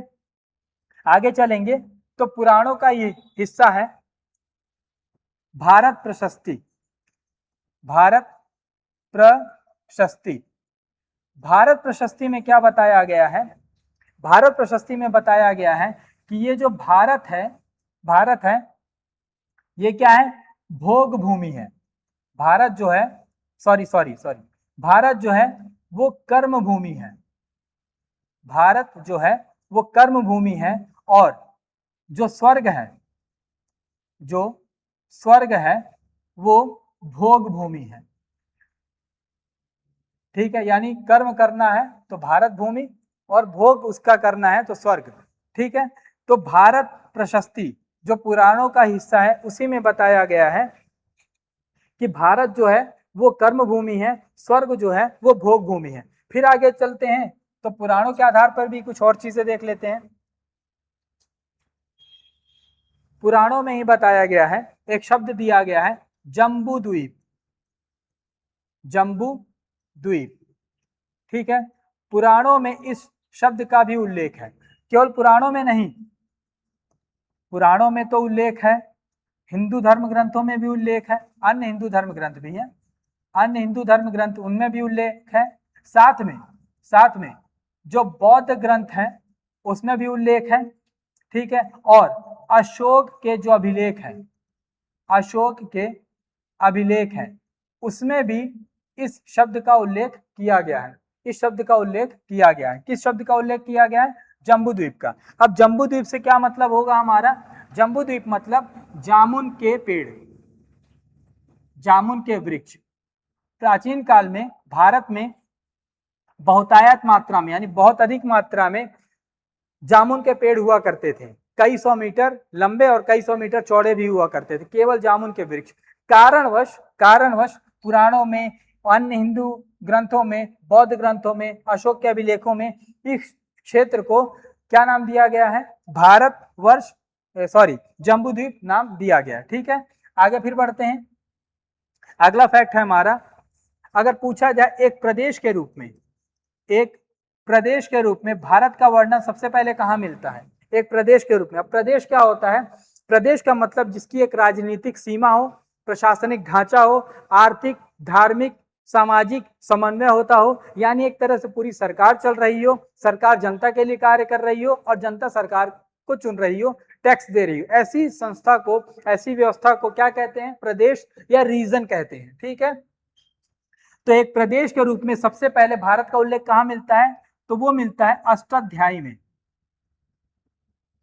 आगे चलेंगे तो पुराणों का ये हिस्सा है भारत प्रशस्ति। भारत प्रशस्ति, भारत प्रशस्ति में क्या बताया गया है, भारत प्रशस्ति में बताया गया है कि ये जो भारत है, भारत है, ये क्या है, भोग भूमि है। भारत जो है, सॉरी, भारत जो है वो कर्म भूमि है, भारत जो है वो कर्म भूमि है, और जो स्वर्ग है, जो स्वर्ग है वो भोग भूमि है। ठीक है, यानी कर्म करना है तो भारत भूमि, और भोग उसका करना है तो स्वर्ग। ठीक है, तो भारत प्रशस्ति जो पुराणों का हिस्सा है, उसी में बताया गया है कि भारत जो है वो कर्म भूमि है, स्वर्ग जो है वो भोग भूमि है। फिर आगे चलते हैं तो पुराणों के आधार पर भी कुछ और चीजें देख लेते हैं। पुराणों में ही बताया गया है, एक शब्द दिया गया है जम्बू द्वीप, जम्बू द्वीप। ठीक है, पुराणों में इस शब्द का भी उल्लेख है, केवल पुराणों में नहीं, पुराणों में तो उल्लेख है, हिंदू धर्म ग्रंथों में भी उल्लेख है, अन्य हिंदू धर्म ग्रंथ भी है, अन्य हिंदू धर्म ग्रंथ उनमें भी उल्लेख है, साथ में जो बौद्ध ग्रंथ है उसमें भी उल्लेख है। ठीक है, और अशोक के जो अभिलेख है, अशोक के अभिलेख है, उसमें भी इस शब्द का उल्लेख किया गया है, इस शब्द का उल्लेख किया गया है। किस शब्द का उल्लेख किया गया है, जम्बू द्वीप का। अब जम्बू द्वीप से क्या मतलब होगा हमारा, जम्बू द्वीप मतलब जामुन के पेड़, जामुन के वृक्ष। प्राचीन काल में भारत में बहुतायत मात्रा में, यानी बहुत अधिक मात्रा में जामुन के पेड़ हुआ करते थे, कई सौ मीटर लंबे और कई सौ मीटर चौड़े भी हुआ करते थे, केवल जामुन के वृक्ष। कारणवश पुराणों में, अन्य हिंदू ग्रंथों में, बौद्ध ग्रंथों में, अशोक के अभिलेखों में इस क्षेत्र को क्या नाम दिया गया है, भारतवर्ष, जम्बूद्वीप नाम दिया गया है। ठीक है, आगे फिर बढ़ते हैं। अगला फैक्ट है हमारा, अगर पूछा जाए एक प्रदेश के रूप में, एक प्रदेश के रूप में भारत का वर्णन सबसे पहले कहाँ मिलता है, एक प्रदेश के रूप में। अब प्रदेश क्या होता है, प्रदेश का मतलब जिसकी एक राजनीतिक सीमा हो, प्रशासनिक ढांचा हो, आर्थिक, धार्मिक, सामाजिक समन्वय होता हो, यानी एक तरह से पूरी सरकार चल रही हो, सरकार जनता के लिए कार्य कर रही हो और जनता सरकार को चुन रही हो, टैक्स दे रही हो, ऐसी संस्था को, ऐसी व्यवस्था को क्या कहते हैं, प्रदेश या रीजन कहते हैं। ठीक है, तो एक प्रदेश के रूप में सबसे पहले भारत का उल्लेख कहां मिलता है, तो वो मिलता है अष्टाध्यायी में।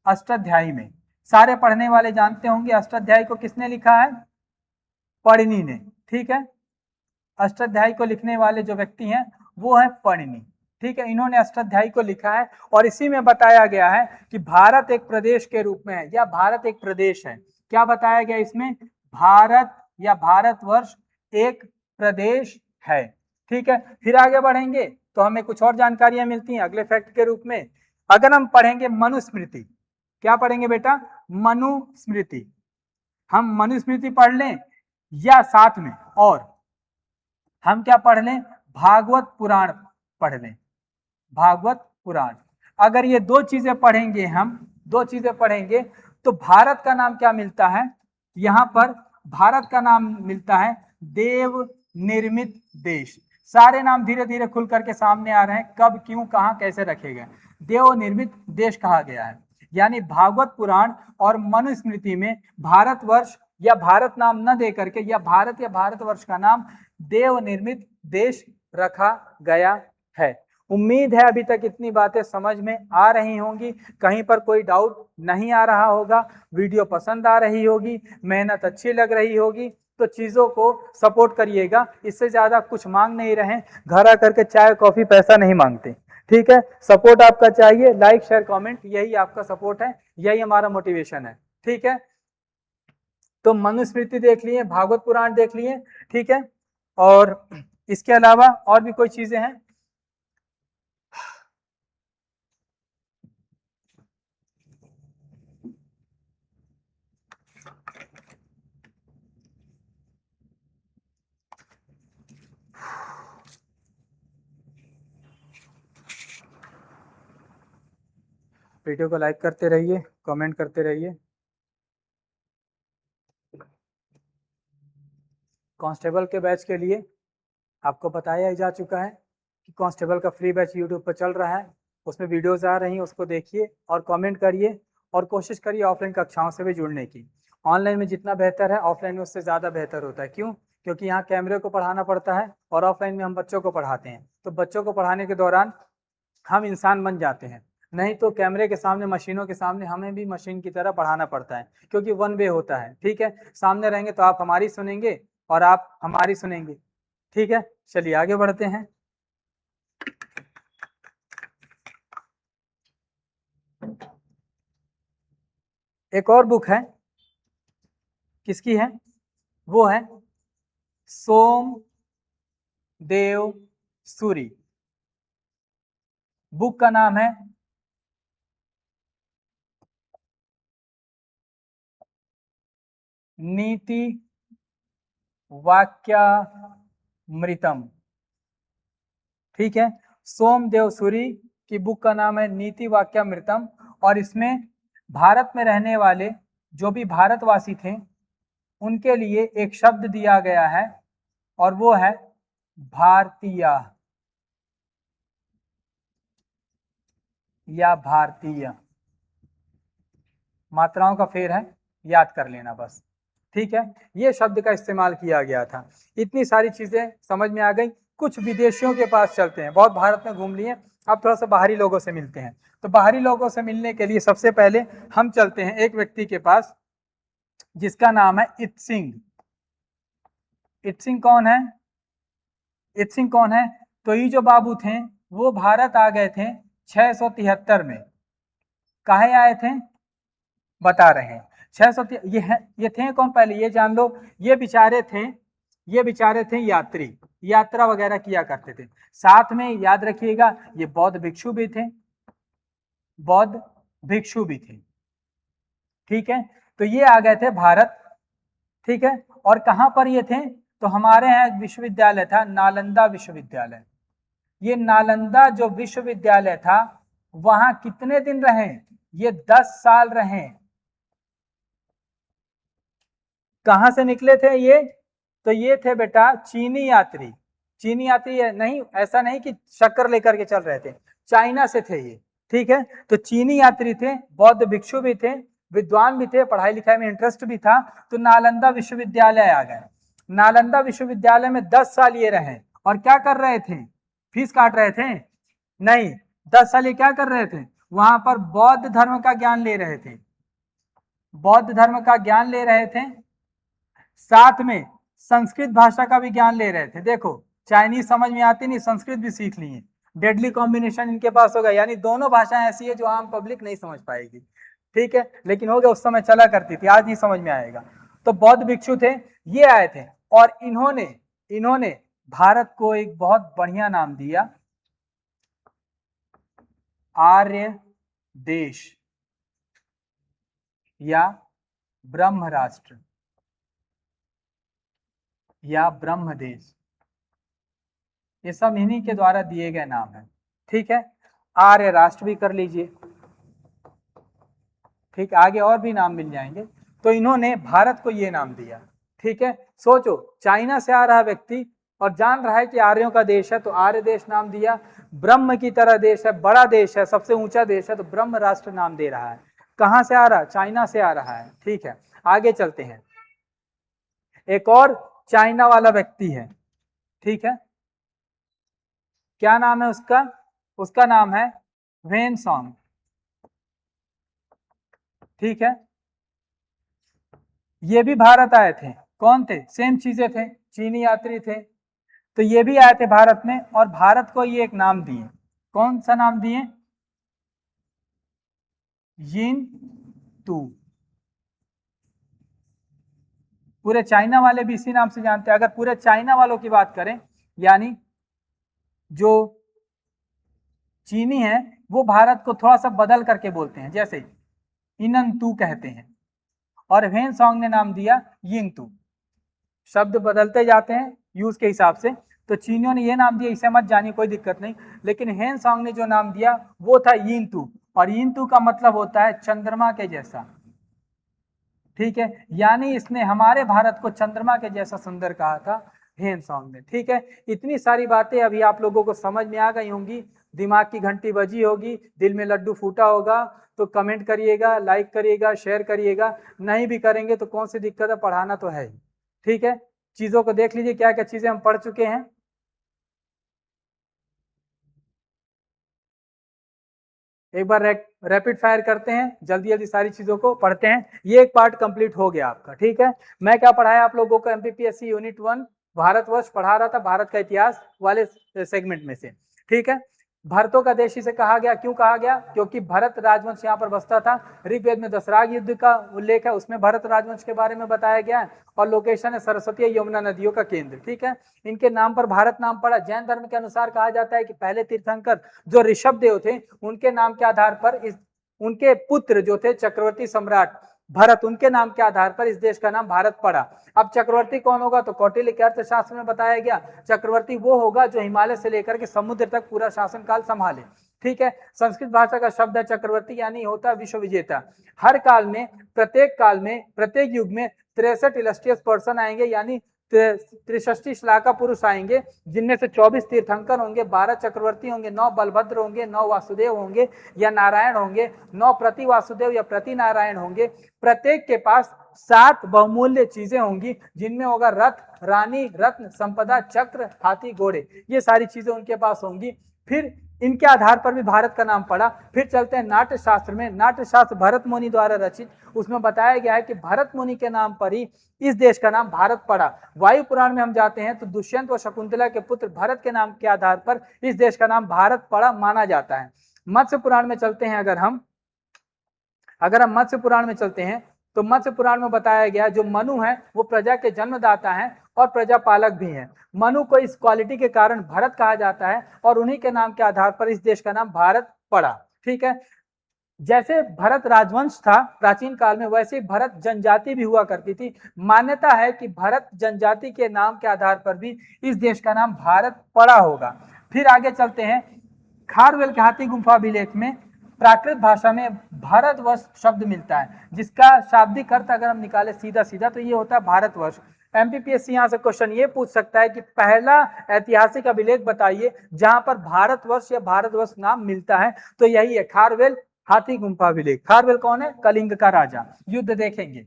अष्टाध्यायी में। सारे पढ़ने वाले जानते होंगे अष्टाध्यायी को किसने लिखा है, पणिनि ने। ठीक है, अष्टाध्यायी को लिखने वाले जो व्यक्ति हैं वो है पणिनि। ठीक है, इन्होंने अष्टाध्यायी को लिखा है और इसी में बताया गया है कि भारत एक प्रदेश के रूप में है, या भारत एक प्रदेश है। क्या बताया गया इसमें, भारत या भारतवर्ष एक प्रदेश है। ठीक है, फिर आगे बढ़ेंगे तो हमें कुछ और जानकारियां मिलती हैं अगले फैक्ट के रूप में। अगर हम पढ़ेंगे मनुस्मृति, क्या पढ़ेंगे बेटा, मनुस्मृति। हम मनुस्मृति पढ़ लें या साथ में और हम क्या पढ़ लें, भागवत पुराण पढ़ लें, भागवत पुराण। अगर ये दो चीजें पढ़ेंगे, हम दो चीजें पढ़ेंगे तो भारत का नाम क्या मिलता है, यहां पर भारत का नाम मिलता है देव निर्मित देश। सारे नाम धीरे धीरे खुल करके सामने आ रहे हैं, कब क्यों कहां कैसे रखे गए, देव निर्मित देश कहा गया है। यानी भागवत पुराण और मनुस्मृति में भारतवर्ष या भारत नाम न दे करके या भारत या भारतवर्ष का नाम देव निर्मित देश रखा गया है। उम्मीद है अभी तक इतनी बातें समझ में आ रही होंगी, कहीं पर कोई डाउट नहीं आ रहा होगा, वीडियो पसंद आ रही होगी, मेहनत अच्छी लग रही होगी, तो चीजों को सपोर्ट करिएगा। इससे ज्यादा कुछ मांग नहीं रहे, घर आकर के चाय कॉफी पैसा नहीं मांगते। ठीक है, सपोर्ट आपका चाहिए, लाइक शेयर कमेंट, यही आपका सपोर्ट है, यही हमारा मोटिवेशन है। ठीक है, तो मनुस्मृति देख लिए, भागवत पुराण देख लिए। ठीक है, और इसके अलावा और भी कोई चीजें हैं, वीडियो को लाइक करते रहिए, कमेंट करते रहिए। कांस्टेबल के बैच के लिए आपको बताया ही जा चुका है कि कांस्टेबल का फ्री बैच यूट्यूब पर चल रहा है, उसमें वीडियोस आ रही हैं, उसको देखिए और कमेंट करिए और कोशिश करिए ऑफलाइन कक्षाओं से भी जुड़ने की। ऑनलाइन में जितना बेहतर है ऑफलाइन में उससे ज़्यादा बेहतर होता है। क्यों, क्योंकि यहाँ कैमरे को पढ़ाना पड़ता है और ऑफलाइन में हम बच्चों को पढ़ाते हैं, तो बच्चों को पढ़ाने के दौरान हम इंसान बन जाते हैं। नहीं तो कैमरे के सामने, मशीनों के सामने हमें भी मशीन की तरह पढ़ाना पड़ता है, क्योंकि वन वे होता है। ठीक है, सामने रहेंगे तो आप हमारी सुनेंगे और आप हमारी सुनेंगे। ठीक है, चलिए आगे बढ़ते हैं। एक और बुक है, किसकी है, वो है सोम देव सूरी। बुक का नाम है नीति वाक्यामृतम। ठीक है, सोमदेव सूरी की बुक का नाम है नीति वाक्यामृतम, और इसमें भारत में रहने वाले जो भी भारतवासी थे उनके लिए एक शब्द दिया गया है और वो है भारतीय या भारतीय। मात्राओं का फेर है, याद कर लेना बस। ठीक है, ये शब्द का इस्तेमाल किया गया था। इतनी सारी चीजें समझ में आ गई। कुछ विदेशियों के पास चलते हैं, बहुत भारत में घूम लिए, अब थोड़ा सा बाहरी लोगों से मिलते हैं। तो बाहरी लोगों से मिलने के लिए सबसे पहले हम चलते हैं एक व्यक्ति के पास जिसका नाम है इत्सिंग। इत्सिंग कौन है, इत्सिंग कौन है, तो ये जो बाबू थे वो भारत आ गए थे 673 में। काहे आए थे बता रहे हैं, 600 ये थे कौन, पहले ये जान लो। ये बेचारे थे यात्री, यात्रा वगैरह किया करते थे। साथ में याद रखिएगा ये बौद्ध भिक्षु भी थे, बौद्ध भिक्षु भी थे। ठीक है, तो ये आ गए थे भारत। ठीक है, और कहां पर ये थे, तो हमारे यहाँ एक विश्वविद्यालय था, नालंदा विश्वविद्यालय। ये नालंदा जो विश्वविद्यालय था वहां कितने दिन रहे, ये 10 साल रहे। कहां से निकले थे ये, तो ये थे बेटा चीनी यात्री। चीनी यात्री नहीं, ऐसा नहीं कि शक्कर लेकर के चल रहे थे, चाइना से थे ये। ठीक है, तो चीनी यात्री थे, बौद्ध भिक्षु भी थे, विद्वान भी थे, पढ़ाई लिखाई में इंटरेस्ट भी था। तो नालंदा विश्वविद्यालय आ गए। नालंदा विश्वविद्यालय में 10 साल ये रहे और क्या कर रहे थे, फीस काट रहे थे नहीं, 10 साल ये क्या कर रहे थे, वहां पर बौद्ध धर्म का ज्ञान ले रहे थे, बौद्ध धर्म का ज्ञान ले रहे थे, साथ में संस्कृत भाषा का भी ज्ञान ले रहे थे। देखो चाइनीज समझ में आती नहीं, संस्कृत भी सीख लिए, डेडली कॉम्बिनेशन इनके पास होगा, यानी दोनों भाषाएं ऐसी है जो आम पब्लिक नहीं समझ पाएगी, ठीक है, लेकिन हो गया, उस समय चला करती थी, आज नहीं समझ में आएगा। तो बौद्ध भिक्षु थे, ये आए थे और इन्होंने भारत को एक बहुत बढ़िया नाम दिया, आर्य देश या ब्रह्म राष्ट्र या ब्रह्म देश, ये सब इन्हीं के द्वारा दिए गए नाम है, ठीक है। आर्य राष्ट्र भी कर लीजिए, ठीक, आगे और भी नाम मिल जाएंगे। तो इन्होंने भारत को ये नाम दिया, ठीक है। सोचो चाइना से आ रहा व्यक्ति और जान रहा है कि आर्यों का देश है, तो आर्य देश नाम दिया, ब्रह्म की तरह देश है, बड़ा देश है, सबसे ऊंचा देश है, तो ब्रह्म राष्ट्र नाम दे रहा है। कहां से आ रहा है? चाइना से आ रहा है, ठीक है। आगे चलते हैं, एक और चाइना वाला व्यक्ति है, ठीक है, क्या नाम है उसका? उसका नाम है वेनसोंग, ठीक है। ये भी भारत आए थे, कौन थे? सेम चीजें थे, चीनी यात्री थे, तो ये भी आए थे भारत में और भारत को ये एक नाम दिए, कौन सा नाम दिए? यिन तू। पूरे चाइना वाले भी इसी नाम से जानते हैं। अगर पूरे चाइना वालों की बात करें, यानी जो चीनी है वो भारत को थोड़ा सा बदल करके बोलते हैं, जैसे इनन तू कहते हैं, और वेनसोंग ने नाम दिया यिंग तू। शब्द बदलते जाते हैं यूज के हिसाब से, तो चीनियों ने ये नाम दिया, इसे मत जानिए, कोई दिक्कत नहीं, लेकिन हेनसोंग ने जो नाम दिया वो था यिंतू, और यिंतू का मतलब होता है चंद्रमा के जैसा, ठीक है, यानी इसने हमारे भारत को चंद्रमा के जैसा सुंदर कहा था हेनसोंग ने, ठीक है। इतनी सारी बातें अभी आप लोगों को समझ में आ गई होंगी, दिमाग की घंटी बजी होगी, दिल में लड्डू फूटा होगा, तो कमेंट करिएगा, लाइक करिएगा, शेयर करिएगा, नहीं भी करेंगे तो कौन सी दिक्कत है, पढ़ाना तो है ही, ठीक है। चीजों को देख लीजिए क्या क्या चीजें हम पढ़ चुके हैं। एक बार रैपिड फायर करते हैं, जल्दी जल्दी सारी चीजों को पढ़ते हैं। ये एक पार्ट कंप्लीट हो गया आपका, ठीक है। मैं क्या पढ़ाया आप लोगों को? एमपीपीएससी यूनिट 1 भारतवर्ष पढ़ा रहा था, भारत का इतिहास वाले सेगमेंट में से, ठीक है। भरतों का देश इसे कहा गया, क्यों कहा गया? क्योंकि भरत राजवंश यहाँ पर बसता था। ऋग्वेद में दशराग युद्ध का उल्लेख है, उसमें भरत राजवंश के बारे में बताया गया है, और लोकेशन है सरस्वती यमुना नदियों का केंद्र, ठीक है। इनके नाम पर भारत नाम पड़ा। जैन धर्म के अनुसार कहा जाता है कि पहले तीर्थंकर जो ऋषभ देव थे, उनके नाम के आधार पर उनके पुत्र जो थे चक्रवर्ती सम्राट भरत, उनके नाम के आधार पर इस देश का नाम भारत पड़ा। अब चक्रवर्ती कौन होगा? तो कौटिल्य के अर्थशास्त्र में बताया गया, चक्रवर्ती वो होगा जो हिमालय से लेकर के समुद्र तक पूरा शासन काल संभाले, ठीक है। संस्कृत भाषा का शब्द है चक्रवर्ती, यानी होता है विश्व विजेता। हर काल में, प्रत्येक युग में 63 इलस्ट्रियस पर्सन आएंगे, यानी 63 श्लाघा पुरुष आएंगे, जिनमें से 24 तीर्थंकर होंगे, 12 चक्रवर्ती होंगे, 9 बलभद्र होंगे, 9 वासुदेव होंगे या नारायण होंगे, 9 प्रति वासुदेव या प्रति नारायण होंगे। प्रत्येक के पास 7 बहुमूल्य चीजें होंगी, जिनमें होगा रथ, रानी, रत्न, संपदा, चक्र, हाथी, घोड़े, ये सारी चीजें उनके पास होंगी। फिर इनके आधार पर भी भारत का नाम पड़ा। फिर चलते हैं नाट्य शास्त्र में। नाट्य शास्त्र भरत मुनि द्वारा रचित, उसमें बताया गया है कि भरत मुनि के नाम पर ही इस देश का नाम भारत पड़ा। वायु पुराण में हम जाते हैं तो दुष्यंत व शकुंतला के पुत्र भरत के नाम के आधार पर इस देश का नाम भारत पड़ा माना जाता है। मत्स्य पुराण में चलते हैं, अगर हम मत्स्य पुराण में चलते हैं तो मत्स्य पुराण में बताया गया जो मनु है वो प्रजा के जन्मदाता है और प्रजा पालक भी है। मनु को इस क्वालिटी के कारण भरत कहा जाता है और उन्हीं के नाम के आधार पर इस देश का नाम भारत पड़ा, ठीक है। जैसे भरत राजवंश था प्राचीन काल में, वैसे भरत जनजाति भी हुआ करती थी। मान्यता है कि भरत जनजाति के नाम के आधार पर भी इस देश का नाम भारत पड़ा होगा। फिर आगे चलते हैं, खारवेल के हाथी गुम्फा अभिलेख में प्राकृत भाषा में भारतवर्ष शब्द मिलता है, जिसका शाब्दिक अर्थ अगर हम निकाले सीधा सीधा तो ये होता है भारतवर्ष। एमपीपीएससी यहाँ से क्वेश्चन ये पूछ सकता है कि पहला ऐतिहासिक अभिलेख बताइए जहां पर भारतवर्ष या भारतवर्ष नाम मिलता है, तो यही है खारवेल हाथी गुम्फा अभिलेख। खारवेल कौन है? कलिंग का राजा। युद्ध देखेंगे,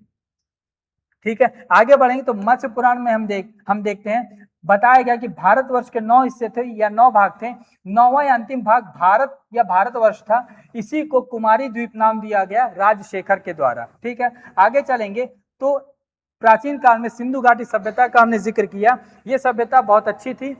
ठीक है। आगे बढ़ेंगे तो मत्स्य पुराण में हम देखते हैं बताया गया कि भारतवर्ष के 9 हिस्से थे या 9 भाग थे, 9वां या अंतिम भाग भारत या भारतवर्ष था, इसी को कुमारी द्वीप नाम दिया गया राजशेखर के द्वारा। ठीक है, आगे चलेंगे तो प्राचीन काल में सिंधु घाटी सभ्यता का हमने जिक्र किया। ये सभ्यता बहुत अच्छी थी,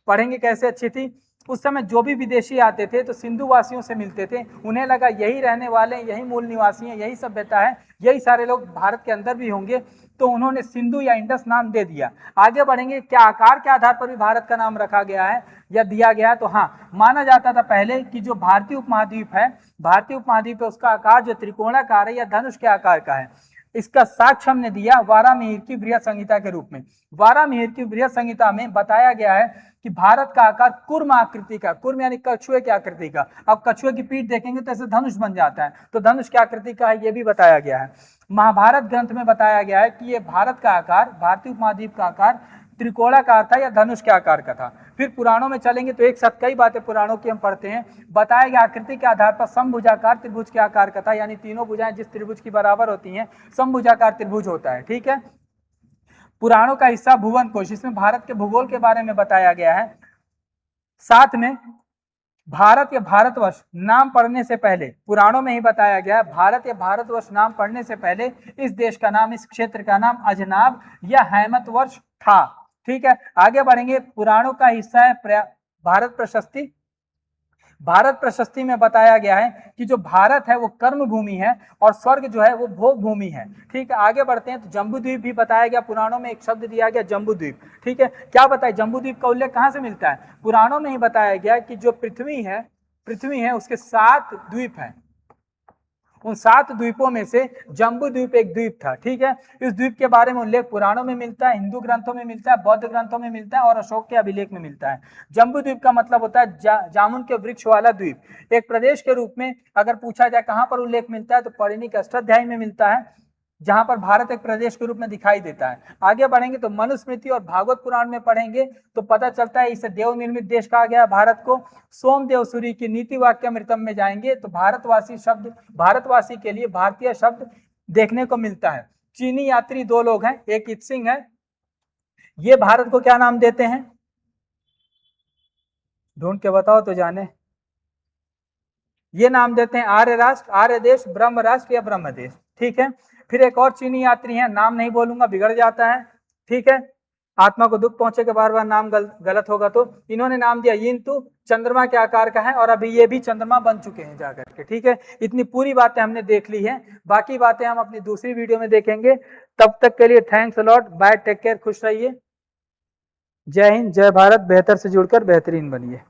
पढ़ेंगे कैसे अच्छी थी। उस समय जो भी विदेशी आते थे तो सिंधु वासियों से मिलते थे, उन्हें लगा यही रहने वाले, यही मूल निवासी हैं, यही सभ्यता है, यही सारे लोग भारत के अंदर भी होंगे, तो उन्होंने सिंधु या इंडस नाम दे दिया। आगे बढ़ेंगे, क्या आकार के आधार पर भी भारत का नाम रखा गया है या दिया गया है? तो हाँ, माना जाता था पहले कि जो भारतीय उपमहाद्वीप है, भारतीय उपमहाद्वीप है, उसका आकार जो त्रिकोणाकार है या धनुष के आकार का है। इसका साक्ष्य हमने दिया वारामिहिर की बृहत संहिता के रूप में। वारामिहिर की बृहत संहिता में बताया गया है कि भारत का आकार कुर्म आकृति का, कुर्म यानी कछुए की आकृति का। अब कछुए की पीठ देखेंगे तो ऐसे धनुष बन जाता है, तो धनुष की आकृति का है, ये भी बताया गया है। महाभारत ग्रंथ में बताया गया है कि ये भारत का आकार, भारतीय उपमहाद्वीप का आकार त्रिकोणाकार था या धनुष के आकार का था। फिर पुराणों में चलेंगे तो एक साथ कई बातें पुराणों की हम पढ़ते हैं। बताया गया आकृति के आधार पर समभुजाकार त्रिभुज के आकार का था, यानी तीनों भुजाएं जिस त्रिभुज की बराबर होती हैं समभुजाकार त्रिभुज होता है। ठीक है, पुराणों का हिस्सा भुवन कोश, इसमें भारत के भूगोल के बारे में बताया गया है। साथ में भारत या भारतवर्ष नाम पढ़ने से पहले पुराणों में ही बताया गया है, भारत या भारतवर्ष नाम पढ़ने से पहले इस देश का नाम, इस क्षेत्र का नाम अजनाब या हैमतवर्ष था। ठीक है, आगे बढ़ेंगे, पुराणों का हिस्सा है भारत प्रशस्ति। भारत प्रशस्ति में बताया गया है कि जो भारत है वो कर्म भूमि है और स्वर्ग जो है वो भोग भूमि है। ठीक है, आगे बढ़ते हैं तो जम्बूद्वीप भी बताया गया, पुराणों में एक शब्द दिया गया जम्बूद्वीप। ठीक है, क्या बताए, जम्बूद्वीप का उल्लेख कहां से मिलता है? पुराणों में ही बताया गया कि जो पृथ्वी है उसके 7 द्वीप हैं, उन 7 द्वीपों में से जम्बू द्वीप एक द्वीप था। ठीक है, इस द्वीप के बारे में उल्लेख पुराणों में मिलता है, हिंदू ग्रंथों में मिलता है, बौद्ध ग्रंथों में मिलता है और अशोक के अभिलेख में मिलता है। जम्बू द्वीप का मतलब होता है जामुन के वृक्ष वाला द्वीप। एक प्रदेश के रूप में अगर पूछा जाए कहां पर उल्लेख मिलता है तो परिणी के अष्टाध्यायी में मिलता है, जहां पर भारत एक प्रदेश के रूप में दिखाई देता है। आगे बढ़ेंगे तो मनुस्मृति और भागवत पुराण में पढ़ेंगे तो पता चलता है इसे देव निर्मित देश कहा गया भारत को। सोमदेव सूरी की नीति वाक्यामृतम में जाएंगे तो भारतवासी शब्द, भारतवासी के लिए भारतीय शब्द देखने को मिलता है। चीनी यात्री 2 लोग हैं, एक इत्सिंग है, ये भारत को क्या नाम देते हैं? ढूंढ के बताओ तो जाने। ये नाम देते हैं आर्य राष्ट्र, आर्य देश, ब्रह्म राष्ट्र या ब्रह्म देश। ठीक है, फिर एक और चीनी यात्री हैं, नाम नहीं बोलूंगा बिगड़ जाता है। ठीक है, आत्मा को दुख पहुंचे के बार बार नाम गलत होगा तो। इन्होंने नाम दिया यिंतु, चंद्रमा के आकार का है और अभी ये भी चंद्रमा बन चुके हैं जाकर के। ठीक है, इतनी पूरी बातें हमने देख ली है, बाकी बातें हम अपनी दूसरी वीडियो में देखेंगे। तब तक के लिए thanks a lot, bye, take care, खुश रहिए। जय हिंद, जय भारत, बेहतर से जुड़कर बेहतरीन बनिए।